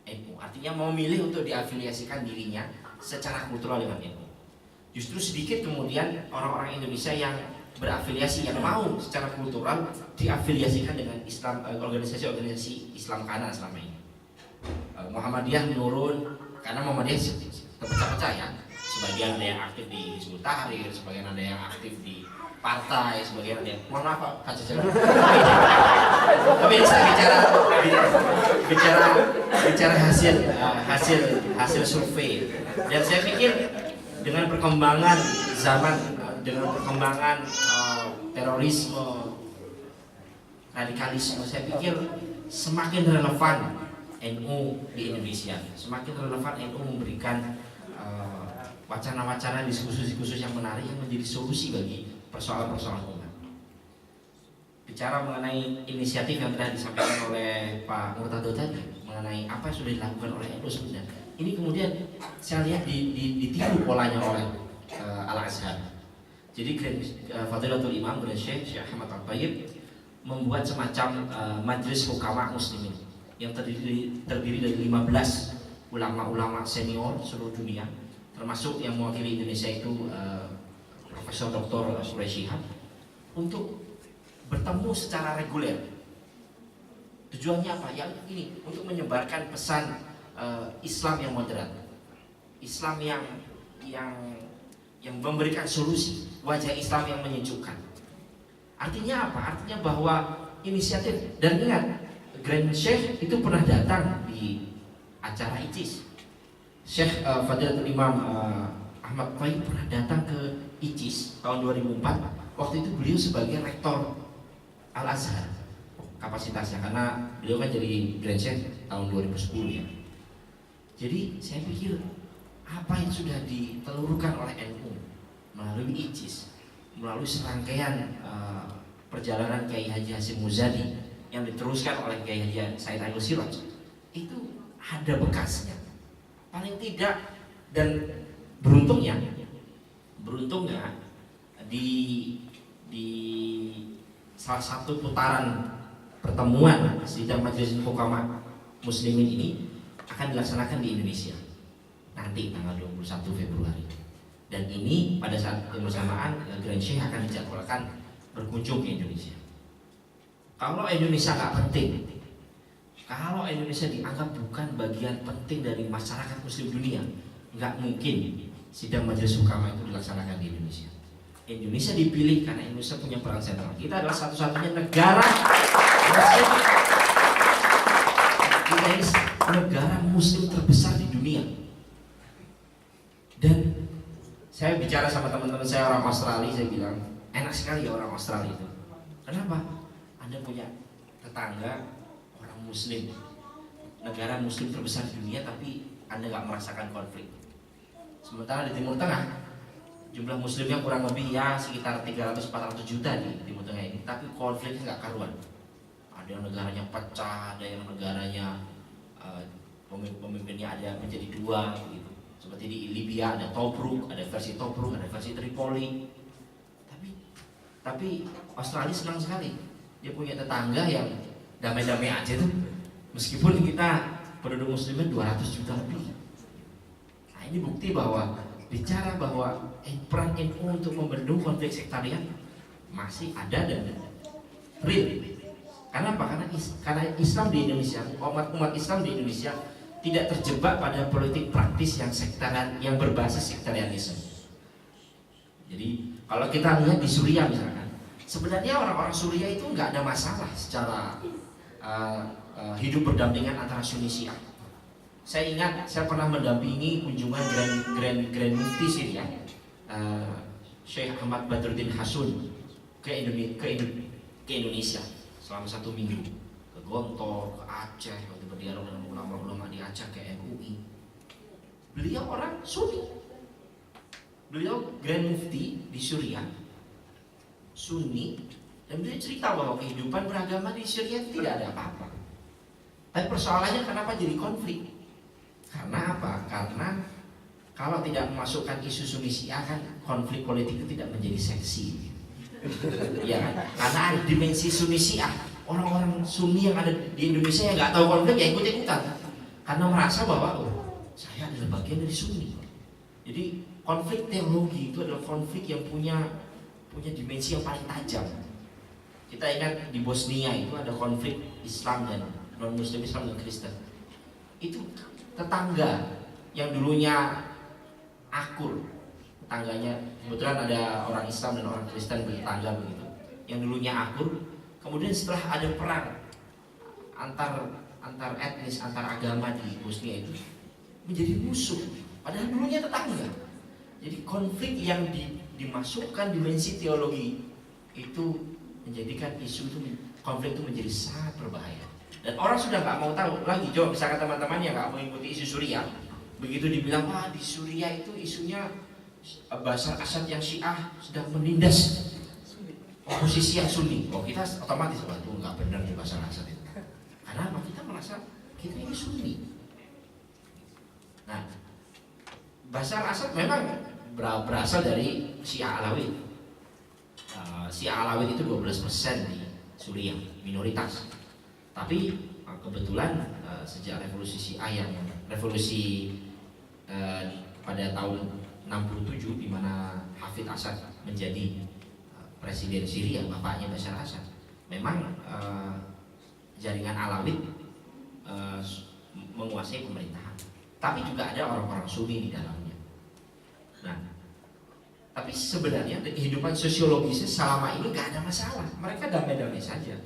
NU. Artinya mau milih untuk diafiliasikan dirinya secara kultural dengan NU. Justru sedikit kemudian orang-orang Indonesia yang berafiliasi, yang mau secara kultural diafiliasikan dengan Islam, organisasi-organisasi Islam kanan selama ini. Muhammadiyah menurun karena Muhammadiyah terpecah-pecah ya. Sebagian ada yang aktif di Hizbut Tahrir, sebagian ada yang aktif di partai, sebagian ada yang, mohon maaf Pak Cecil. Tapi saya bicara hasil survei. Dan saya pikir dengan perkembangan zaman, dengan perkembangan terorisme, radikalisme, saya pikir semakin relevan NU di Indonesia, semakin relevan NU memberikan wacana-wacana, diskursus-diskursus yang menarik yang menjadi solusi bagi persoalan-persoalan umat. Bicara mengenai inisiatif yang telah disampaikan oleh Pak Murtado tadi mengenai apa yang sudah dilakukan oleh NU sebenarnya, ini kemudian saya lihat ditiru polanya oleh Al-Azhar. Jadi Fadilatul Imam Grand Syekh Ahmad Al-Tayyib membuat semacam majelis hukama muslimin yang terdiri dari 15 ulama-ulama senior seluruh dunia, termasuk yang mewakili Indonesia itu Profesor Dr. Quraish Shihab, untuk bertemu secara reguler. Tujuannya apa? Yang ini untuk menyebarkan pesan Islam yang moderat, Islam yang memberikan solusi, wajah Islam yang menyejukkan. Artinya apa? Artinya bahwa inisiatif, dan ingat Grand Syekh itu pernah datang di acara ICIS. Syekh Fadilatul Imam Ahmad Tayyib pernah datang ke ICIS tahun 2004 waktu itu beliau sebagai rektor Al-Azhar kapasitasnya, karena beliau kan jadi Grand Sheikh tahun 2010 ya. Jadi saya pikir apa yang sudah ditelurkan oleh NU melalui IJIS, melalui serangkaian perjalanan Kiai Haji Hasyim Muzadi yang diteruskan oleh Kiai Haji Said Agil Siraj, itu ada bekasnya paling tidak. Dan beruntungnya di salah satu putaran pertemuan sidang Majelis Hukama Muslimin ini akan dilaksanakan di Indonesia nanti tanggal 21 Februari. Dan ini pada saat bersamaan Grand Sheikh akan dijadwalkan berkunjung ke Indonesia. Kalau Indonesia nggak penting, kalau Indonesia dianggap bukan bagian penting dari masyarakat Muslim dunia, nggak mungkin sidang Majelis Hukama itu dilaksanakan di Indonesia. Indonesia dipilih karena Indonesia punya peran sentral. Kita adalah satu-satunya negara Muslim. Kita ini negara Muslim terbesar di dunia. Dan saya bicara sama teman-teman saya orang Australia, saya bilang enak sekali ya orang Australia itu. Kenapa? Anda punya tetangga orang Muslim, negara Muslim terbesar di dunia, tapi Anda nggak merasakan konflik. Sementara di Timur Tengah jumlah Muslimnya kurang lebih ya sekitar 300-400 juta di Timur Tengah ini, tapi konfliknya nggak karuan. Ada yang negaranya pecah, ada yang negaranya pemimpinnya ada menjadi dua, gitu. Seperti di Libya ada Tobruk, ada versi Tobruk, ada versi Tripoli. Tapi Australia senang sekali, dia punya tetangga yang damai-damai aja tuh, meskipun kita penduduk Muslimnya 200 juta lebih. Nah ini bukti bahwa bicara bahwa peran NU untuk membendung konflik sektarian masih ada dan real. Karena apa? Karena Islam di Indonesia, umat Islam di Indonesia tidak terjebak pada politik praktis yang sektarian, yang berbasis sektarianisme. Jadi kalau kita lihat di Suriah misalkan, sebenarnya orang-orang Suriah itu nggak ada masalah secara hidup berdampingan antara Sunni Syiah. Saya ingat saya pernah mendampingi kunjungan Grand Mufti Syria, Syekh Ahmad Badruddin Hasun ke Indonesia selama 1 minggu, ke Gontor, ke Aceh, waktu berdialog dengan ulama-ulama di Aceh, ke MUI. Beliau orang Sunni, beliau Grand Mufti di Suriah, Sunni, dan beliau cerita bahwa kehidupan beragama di Syria tidak ada apa-apa. Tapi persoalannya kenapa jadi konflik? Karena apa? Karena kalau tidak memasukkan isu Sunni Syiah kan konflik politik itu tidak menjadi seksi. Ya kan? Karena ada dimensi Sunni Syiah. Orang-orang Sunni yang ada di Indonesia yang nggak tahu konflik ya ikut-ikutan. Karena merasa bahwa saya adalah bagian dari Sunni. Jadi konflik teologi itu adalah konflik yang punya dimensi yang paling tajam. Kita ingat di Bosnia itu ada konflik Islam dan non-Muslim, Islam dan Kristen. Itu tetangga yang dulunya akur, tetangganya kebetulan ada orang Islam dan orang Kristen bertetangga begitu, yang dulunya akur, kemudian setelah ada perang antar etnis, antar agama di Bosnia itu menjadi musuh, padahal dulunya tetangga. Jadi konflik yang dimasukkan dimensi teologi itu menjadikan isu itu, konflik itu menjadi sangat berbahaya. Dan orang sudah nggak mau tahu lagi. Coba misalkan teman-teman yang nggak mengikuti isu Suriah, begitu dibilang wah di Suriah itu isunya Bashar Assad yang Syiah sedang menindas oposisi yang Sunni, kita otomatis itu nggak benar di Bashar Assad itu. Karena apa? Kita merasa kita ini Sunni. Nah, Bashar Assad memang berasal dari Syiah Alawit. Syiah Alawit itu 12% di Suriah, minoritas. Tapi kebetulan sejak revolusi Syiah yang revolusi pada tahun 67 di mana Hafid Assad menjadi presiden Syria, bapaknya Bashar Assad, memang jaringan Alawit menguasai pemerintahan. Tapi juga ada orang-orang Sunni di dalamnya. Nah, tapi sebenarnya kehidupan sosiologisnya selama ini nggak ada masalah. Mereka damai-damai saja.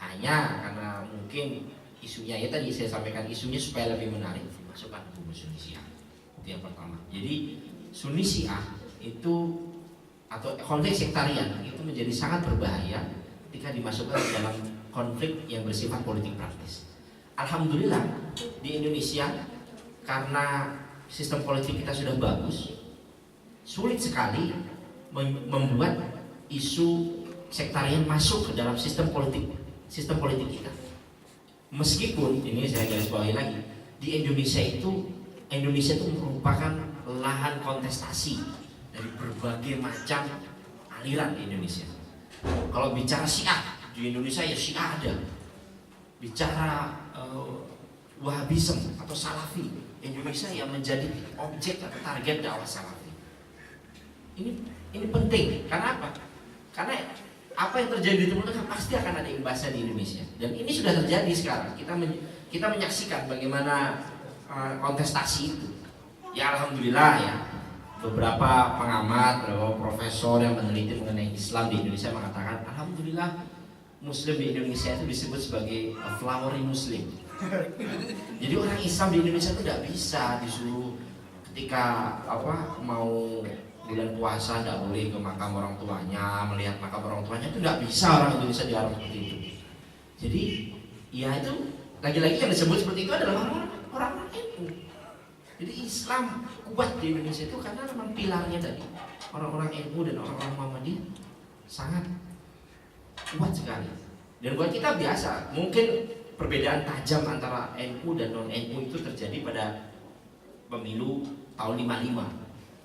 Hanya karena mungkin isunya ya tadi saya sampaikan, isunya supaya lebih menarik masukkan hukum Sunni Syiah. Itu yang pertama. Jadi Sunni Syiah itu atau konflik sektarian itu menjadi sangat berbahaya ketika dimasukkan ke dalam konflik yang bersifat politik praktis. Alhamdulillah di Indonesia karena sistem politik kita sudah bagus, sulit sekali membuat isu sektarian masuk ke dalam sistem politik kita. Meskipun ini saya garis bawahi lagi, di Indonesia itu merupakan lahan kontestasi dari berbagai macam aliran di Indonesia. Kalau bicara Syiah di Indonesia ya Syiah ada, bicara Wahabisme atau Salafi, Indonesia yang menjadi objek atau target dakwah Salafi. Ini penting karena apa? Karena apa yang terjadi di Timur Tengah pasti akan ada imbasnya di Indonesia, dan ini sudah terjadi sekarang. Kita menyaksikan bagaimana kontestasi itu. Ya alhamdulillah ya, beberapa pengamat, beberapa profesor yang meneliti mengenai Islam di Indonesia mengatakan alhamdulillah Muslim di Indonesia itu disebut sebagai flowery Muslim. Jadi orang Islam di Indonesia itu tidak bisa disuruh ketika mau bulan puasa tidak boleh ke makam orang tuanya, melihat makam orang tuanya, itu tidak bisa orang Indonesia dilarang seperti itu. Jadi ya itu lagi-lagi yang disebut seperti itu adalah orang-orang NU. Jadi Islam kuat di Indonesia itu karena memang pilarnya dari orang-orang NU dan orang-orang Muhammadiyah sangat kuat sekali. Dan buat kita biasa, mungkin perbedaan tajam antara NU dan non-NU itu terjadi pada pemilu tahun 55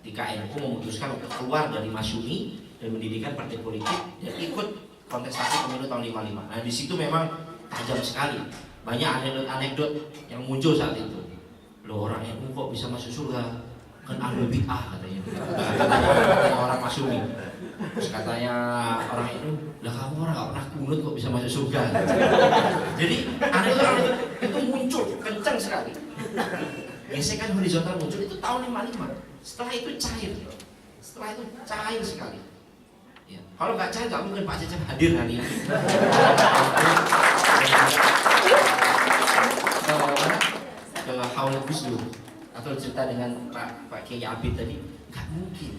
ketika NU memutuskan untuk keluar dari Masyumi dan mendirikan partai politik dan ikut kontestasi pemilu tahun 55. Nah di situ memang tajam sekali, banyak anekdot yang muncul saat itu. Loh, orang NU kok bisa masuk surga? Kan ahli bid'ah katanya. Katanya orang Masyumi. Terus katanya orang NU, lah kamu orang gak pernah kunut kok bisa masuk surga. Jadi anekdot itu muncul kencang sekali. Gesekan horizontal muncul itu tahun 55. Setelah itu cair sekali. Ya. Kalau nggak cair, nggak mungkin Pak Cecep hadir hari ini. Ke Haul Gus Dur atau cerita dengan Pak Kiai Abid tadi, nggak mungkin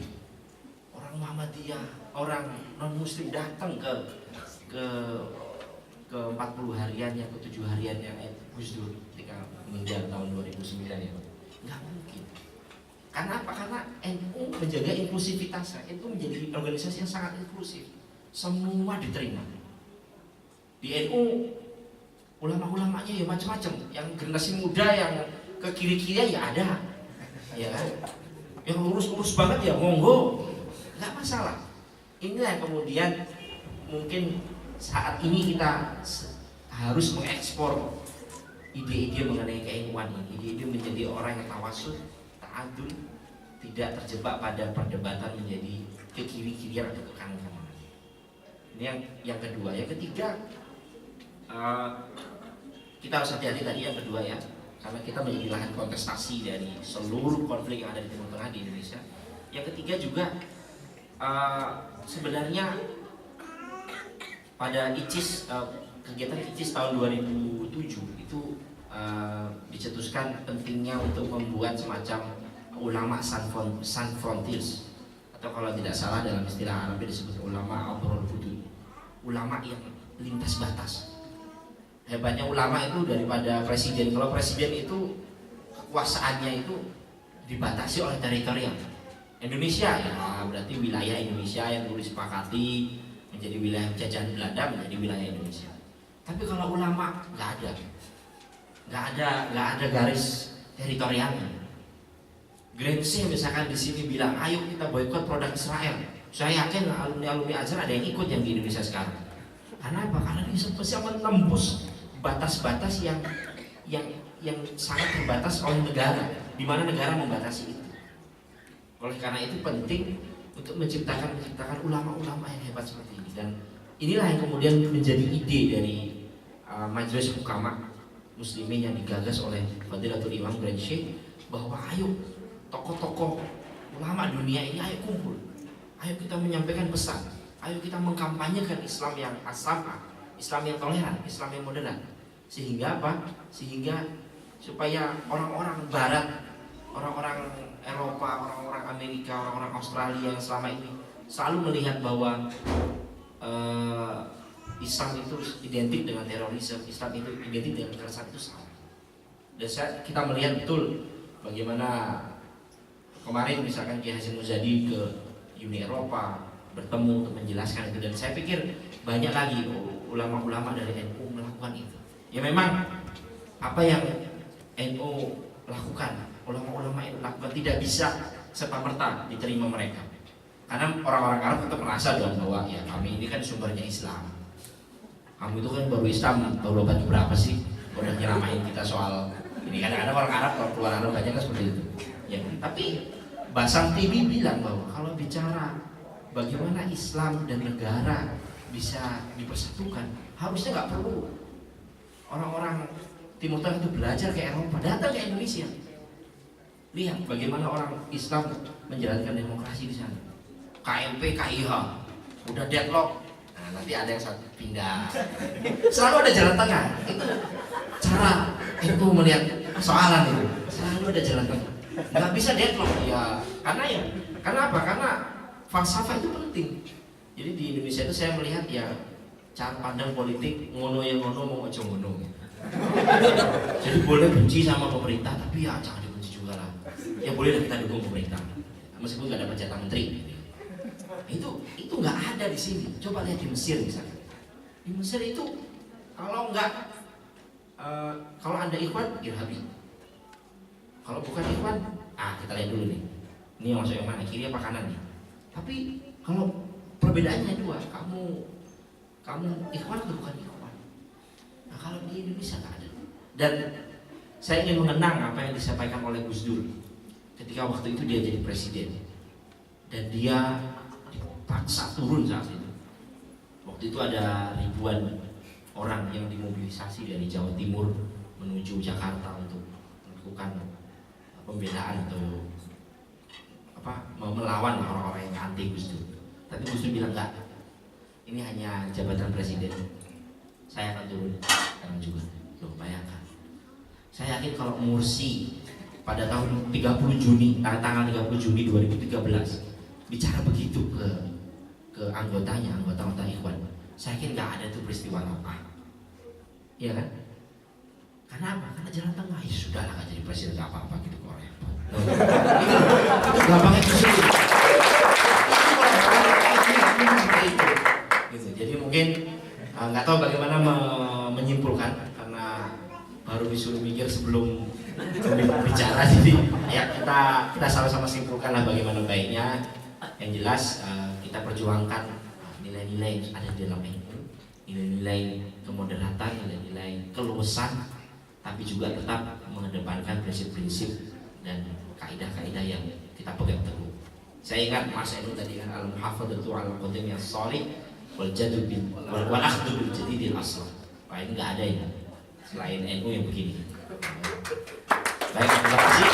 orang Muhammadiyah, orang non Muslim datang ke 40 hariannya, ke 7 hariannya Gus Dur ketika meninggal tahun 2009 ya. Nggak mungkin. Karena apa? Karena NU menjaga inklusivitasnya. NU menjadi organisasi yang sangat inklusif. Semua diterima. Di NU ulama-ulamanya ya macam-macam. Yang generasi muda yang ke kiri-kiri ya ada, ya kan? Yang lurus-lurus banget ya monggo, nggak masalah. Inilah yang kemudian mungkin saat ini kita harus mengekspor ide-ide mengenai keilmuan ini, ide-ide menjadi orang yang tawasul, ta'adul, tidak terjebak pada perdebatan menjadi ke kiri-kirian atau ke kanan-kanan. Ini yang kedua. Yang ketiga, kita harus hati-hati tadi yang kedua ya, karena kita menjadi lahan kontestasi dari seluruh konflik yang ada di Timur Tengah di Indonesia. Yang ketiga juga sebenarnya pada ICIS, kegiatan ICIS tahun 2007 itu dicetuskan pentingnya untuk membuat semacam ulama Sans Frontiers, atau kalau tidak salah dalam istilah Arab disebut ulama Abrul Hudud, ulama yang lintas batas. Hebatnya ulama itu daripada presiden. Kalau presiden itu kekuasaannya itu dibatasi oleh teritorial. Indonesia ya berarti wilayah Indonesia yang dulu disepakati menjadi wilayah jajahan Belanda menjadi wilayah Indonesia. Tapi kalau ulama nggak ada garis teritorialnya. Gramsci misalkan di sini bilang, ayo kita boikot produk Israel. Saya yakin alumni Azhar ada yang ikut yang di Indonesia sekarang. Karena apa? Karena ini bisa menembus batas-batas yang sangat terbatas oleh negara, di mana negara membatasi itu. Oleh karena itu penting untuk menciptakan ulama-ulama yang hebat seperti ini. Dan inilah yang kemudian menjadi ide dari Majelis Hukama Muslimin yang digagas oleh Fadilatul Imam Grand Sheikh, bahwa ayo tokoh-tokoh ulama dunia ini ayo kumpul, ayo kita menyampaikan pesan, ayo kita mengkampanyekan Islam yang as-sam'ah, Islam yang toleran, Islam yang moderat. Sehingga apa? Sehingga supaya orang-orang Barat, orang-orang Eropa, orang-orang Amerika, orang-orang Australia yang selama ini selalu melihat bahwa Islam itu identik dengan terorisme, Islam itu identik dengan kekerasan, itu salah. Dan kita melihat betul bagaimana kemarin misalkan Kiai Hasyim Muzadi ke Uni Eropa bertemu untuk menjelaskan itu, dan saya pikir banyak lagi ulama-ulama dari NU melakukan itu. Ya memang apa yang NU lakukan, ulama-ulama NU lakukan tidak bisa serta-merta diterima mereka. Karena orang-orang Arab tetap merasa dong bahwa ya kami ini kan sumbernya Islam. Kamu itu kan baru Islam baru abad berapa sih? Udah nyeramain kita soal ini. Kadang-kadang orang Arab kalau keluar Arab banyak kan seperti itu. Ya, tapi Basam TV bilang bahwa kalau bicara bagaimana Islam dan negara bisa dipersatukan, harusnya nggak perlu orang-orang Timur Tengah itu belajar ke Eropa, datang ke Indonesia. Lihat bagaimana orang Islam menjalankan demokrasi di sana. KMP, KIH, udah deadlock. Nah, nanti ada yang satu pindah. Selalu ada jalan tengah. Itu cara itu melihat persoalan itu. Selalu ada jalan tengah. Nggak bisa deadlock ya. Karena apa? Karena falsafah itu penting. Jadi di Indonesia itu saya melihat ya cara pandang politik ngono yang ngono mau ojo ngono. Jadi boleh benci sama pemerintah, tapi ya jangan dibenci juga lah. Ya boleh kita dukung pemerintah, meskipun nggak dapat jatah menteri. Itu nggak ada di sini. Coba lihat di Mesir misalnya. Di Mesir itu kalau Anda ikhwan, irhabi. Kalau bukan ikhwan, kita lihat dulu nih. Ini yang masuk yang mana, kiri apa kanan nih? Tapi kalau perbedaannya dua, kamu ikhwan atau bukan ikhwan? Nah kalau di Indonesia nggak ada. Dan saya ingin mengenang apa yang disampaikan oleh Gus Dur ketika waktu itu dia jadi presiden dan dia dipaksa turun saat itu. Waktu itu ada ribuan orang yang dimobilisasi dari Jawa Timur menuju Jakarta untuk melakukan pembelaan atau melawan orang-orang yang anti Gus Dur. Tapi Gus Dur bilang enggak, ini hanya jabatan presiden, saya akan turun sekarang juga. Loh, bayangkan, saya yakin kalau Mursi pada tahun 30 Juni, tanggal 30 Juni 2013 bicara begitu ke anggota Ikhwan, saya yakin nggak ada tuh peristiwa apa, iya kan? Karena apa? Karena jalan tengah. Ya sudah lah, nggak jadi presiden nggak apa-apa gitu kok repot. Itu gampangnya justru gitu. Jadi mungkin nggak tahu bagaimana menyimpulkan karena baru disuruh mikir sebelum bicara. Jadi ya kita sama-sama simpulkanlah bagaimana baiknya. Yang jelas kita perjuangkan nilai-nilai yang ada di dalam NU, nilai-nilai kemoderatan, nilai-nilai keluasan, tapi juga tetap mengedepankan prinsip-prinsip dan kaidah-kaidah yang kita pegang teguh. Saya ingat Mas Enu tadi kan al-muhafadzatu ala qadim yang shalih wal jadu bil wal akhdhu bil jadidil asl. Paling enggak ada ya selain NU yang begini. Baik, terima kasih.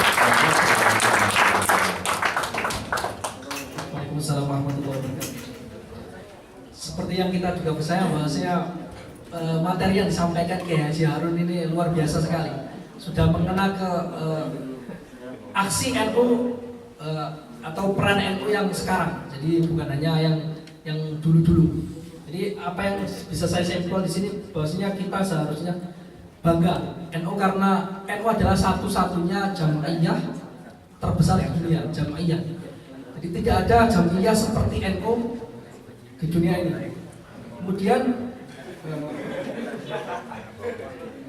Waalaikumsalam warahmatullahi wabarakatuh. Seperti yang kita juga percaya bahwasanya materi yang disampaikan Kiai Haji Harun ini luar biasa sekali. Sudah mengena ke aksi NU atau peran NU yang sekarang. Jadi bukan hanya yang dulu-dulu. Jadi apa yang bisa saya simpulkan di sini bahwasanya kita seharusnya bangga NU karena NU adalah satu-satunya jamaiyah terbesar di dunia, jamaiyah. Jadi tidak ada jamaiyah seperti NU di dunia ini. Kemudian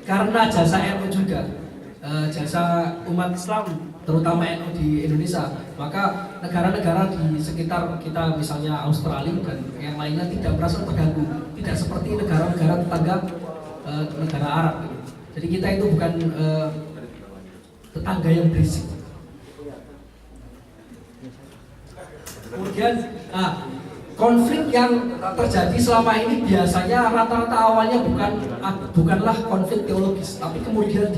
karena jasa NU juga, jasa umat Islam terutama NU di Indonesia, maka negara-negara di sekitar kita misalnya Australia dan yang lainnya tidak merasa terganggu, tidak seperti negara-negara tetangga negara Arab. Jadi kita itu bukan tetangga yang berisik. Kemudian konflik yang terjadi selama ini biasanya rata-rata awalnya bukanlah konflik teologis, tapi kemudian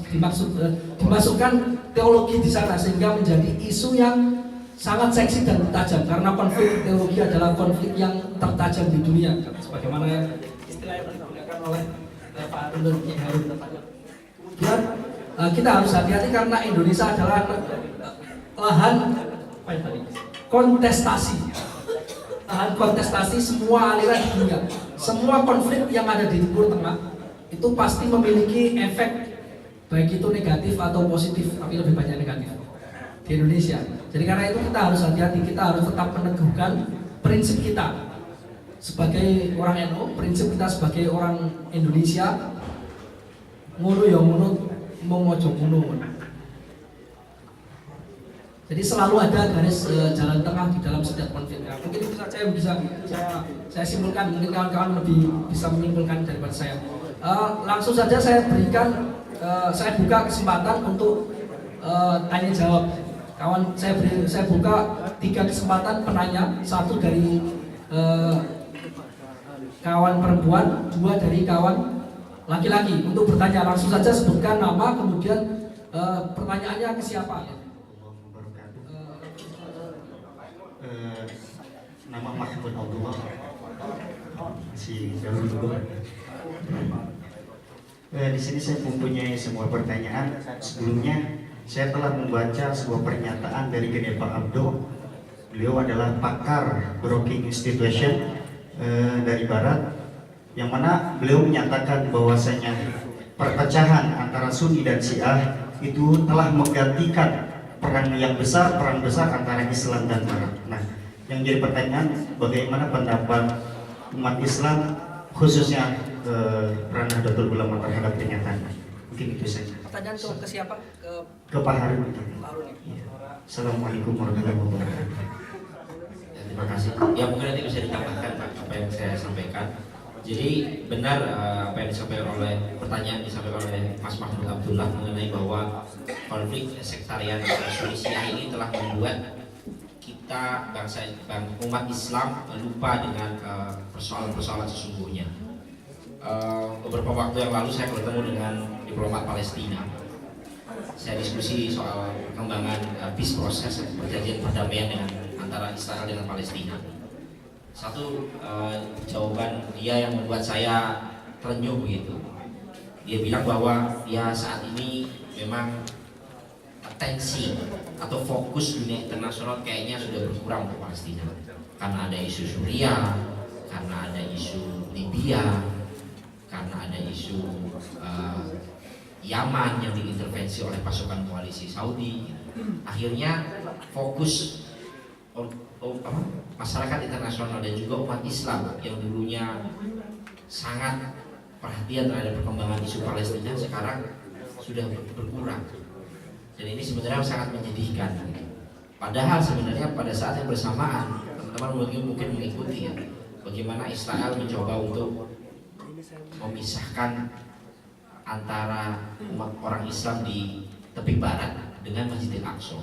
dimasukkan teologi di sana sehingga menjadi isu yang sangat seksi dan tajam karena konflik teologi adalah konflik yang tertajam di dunia, sebagaimana yang istilah yang digunakan oleh Pak Harun Kiai Harun. Kemudian kita harus hati-hati karena Indonesia adalah lahan apa itu tadi? Kontestasi. Tahan kontestasi semua aliran di dunia. Semua konflik yang ada di Timur Tengah itu pasti memiliki efek baik itu negatif atau positif, tapi lebih banyak negatif di Indonesia. Jadi karena itu kita harus hati-hati, kita harus tetap meneguhkan prinsip kita sebagai orang NU, prinsip kita sebagai orang Indonesia, ngono ya ngono, mau mojo ngono. Jadi selalu ada garis jalan tengah di dalam setiap konflik. Nah, mungkin itu saja yang bisa saya simpulkan. Mungkin kawan-kawan lebih bisa menyimpulkan daripada saya. Langsung saja saya berikan, saya buka kesempatan untuk tanya jawab. Kawan saya buka 3 kesempatan penanya, 1 dari kawan perempuan, 2 dari kawan laki-laki untuk bertanya. Langsung saja sebutkan nama, kemudian pertanyaannya ke siapa. Nama Mahmud Abdullah, si Daud dulu. Di sini saya mempunyai sebuah pertanyaan. Sebelumnya saya telah membaca sebuah pernyataan dari Gede Pak Abdo. Beliau adalah pakar Brookings Institution dari Barat, yang mana beliau menyatakan bahwasanya perpecahan antara Sunni dan Syiah itu telah menggantikan perang besar antara Islam dan Barat. Nah, yang jadi pertanyaan, bagaimana pendapat umat Islam khususnya peran Nahdlatul Ulama terhadap pernyataan? Mungkin itu saja. Pertanyaan ke siapa? Ke Pak Harun. Pak Harun. Ya. Assalamualaikum warahmatullahi wabarakatuh. Terima kasih. Ya mungkin nanti bisa ditambahkan Pak apa yang saya sampaikan. Jadi benar apa yang disampaikan oleh pertanyaan disampaikan oleh Mas Mahmud Abdullah mengenai bahwa konflik sektarian Syiah ini telah membuat kita umat Islam lupa dengan persoalan-persoalan sesungguhnya. Beberapa waktu yang lalu saya bertemu dengan diplomat Palestina. Saya diskusi soal perkembangan peace process, perjanjian perdamaian dengan antara Israel dengan Palestina. Satu jawaban dia yang membuat saya terenyuh begitu. Dia bilang bahwa ya saat ini memang atensi atau fokus dunia internasional kayaknya sudah berkurang untuk Palestina, karena ada isu Suriah, karena ada isu Libya, karena ada isu Yaman yang diintervensi oleh pasukan koalisi Saudi. Akhirnya fokus masyarakat internasional dan juga umat Islam yang dulunya sangat perhatian terhadap perkembangan isu Palestina sekarang sudah berkurang. Dan ini sebenarnya sangat menyedihkan. Padahal sebenarnya pada saat yang bersamaan teman-teman mungkin mengikuti ya, bagaimana Israel mencoba untuk memisahkan antara umat orang Islam di tepi barat dengan Masjidil Aqsa.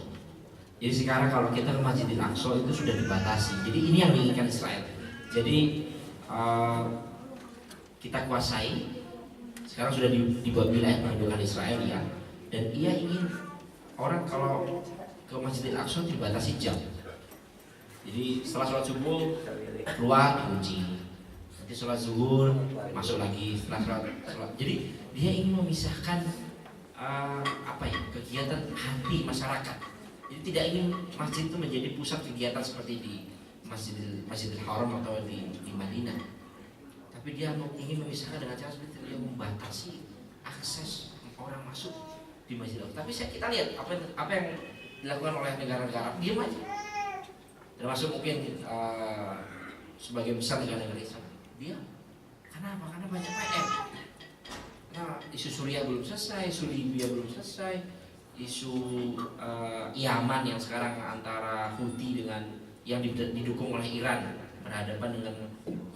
Jadi sekarang kalau kita ke Masjidil Aqsa itu sudah dibatasi. Jadi ini yang diinginkan Israel. Jadi kita kuasai. Sekarang sudah dibuat wilayah perlindungan Israel ya. Dan ia ingin orang kalau ke Masjidil Aqsa dibatasi jam. Jadi setelah sholat subuh keluar dikunci. Nanti sholat zuhur masuk lagi. Setelah sholat. Jadi dia ingin memisahkan kegiatan hati masyarakat. Jadi tidak ingin masjid itu menjadi pusat kegiatan seperti di Masjidil Haram atau di Madinah. Tapi dia ingin memisahkan dengan cara seperti dia membatasi akses orang masuk di Masjidil Haram. Tapi kita lihat apa yang dilakukan oleh negara-negara, diam aja. Termasuk mungkin sebagian besar negara-negara Islam, diam. Karena apa? Karena banyak PR. Nah, isu Suriah belum selesai, isu Libya belum selesai, isu Yaman yang sekarang antara Houthi dengan yang didukung oleh Iran berhadapan dengan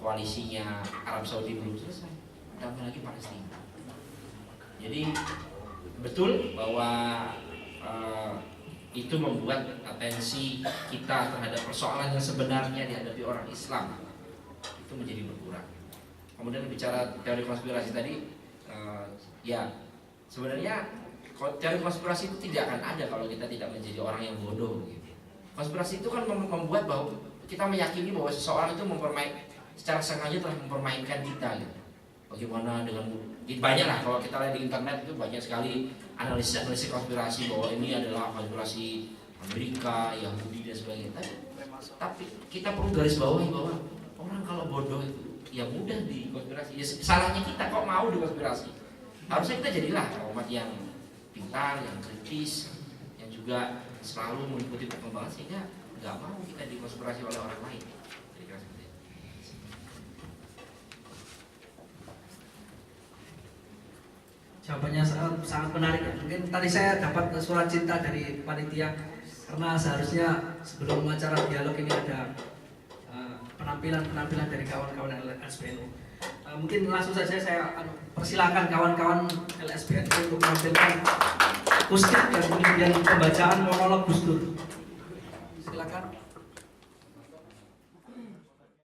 koalisinya Arab Saudi belum selesai, tambah lagi Palestina. Jadi betul bahwa itu membuat atensi kita terhadap persoalan yang sebenarnya dihadapi orang Islam itu menjadi berkurang. Kemudian bicara teori konspirasi tadi, ya sebenarnya teori konspirasi itu tidak akan ada kalau kita tidak menjadi orang yang bodoh gitu. Konspirasi itu kan membuat bahwa kita meyakini bahwa seseorang itu secara sengaja telah mempermainkan kita gitu. Bagaimana dengan banyak lah kalau kita lihat di internet itu banyak sekali analisis konspirasi bahwa ini adalah konspirasi Amerika, Yahudi dan sebagainya. Tapi kita perlu garis bawahi bahwa orang kalau bodoh itu ya mudah dikonspirasi. Ya, salahnya kita kok mau dikonspirasi. Harusnya kita jadilah umat yang pintar, yang kritis, yang juga selalu mengikuti perkembangan sehingga nggak mau kita dikonspirasi oleh orang lain. Kira-kira seperti itu. Jawabannya sangat menarik ya. Mungkin tadi saya dapat surat cinta dari panitia karena seharusnya sebelum acara dialog ini ada penampilan dari kawan-kawan LSPNU. Mungkin langsung saja saya persilakan kawan-kawan LSPNU untuk menampilkan akustik dan kemudian pembacaan monolog Gus Dur.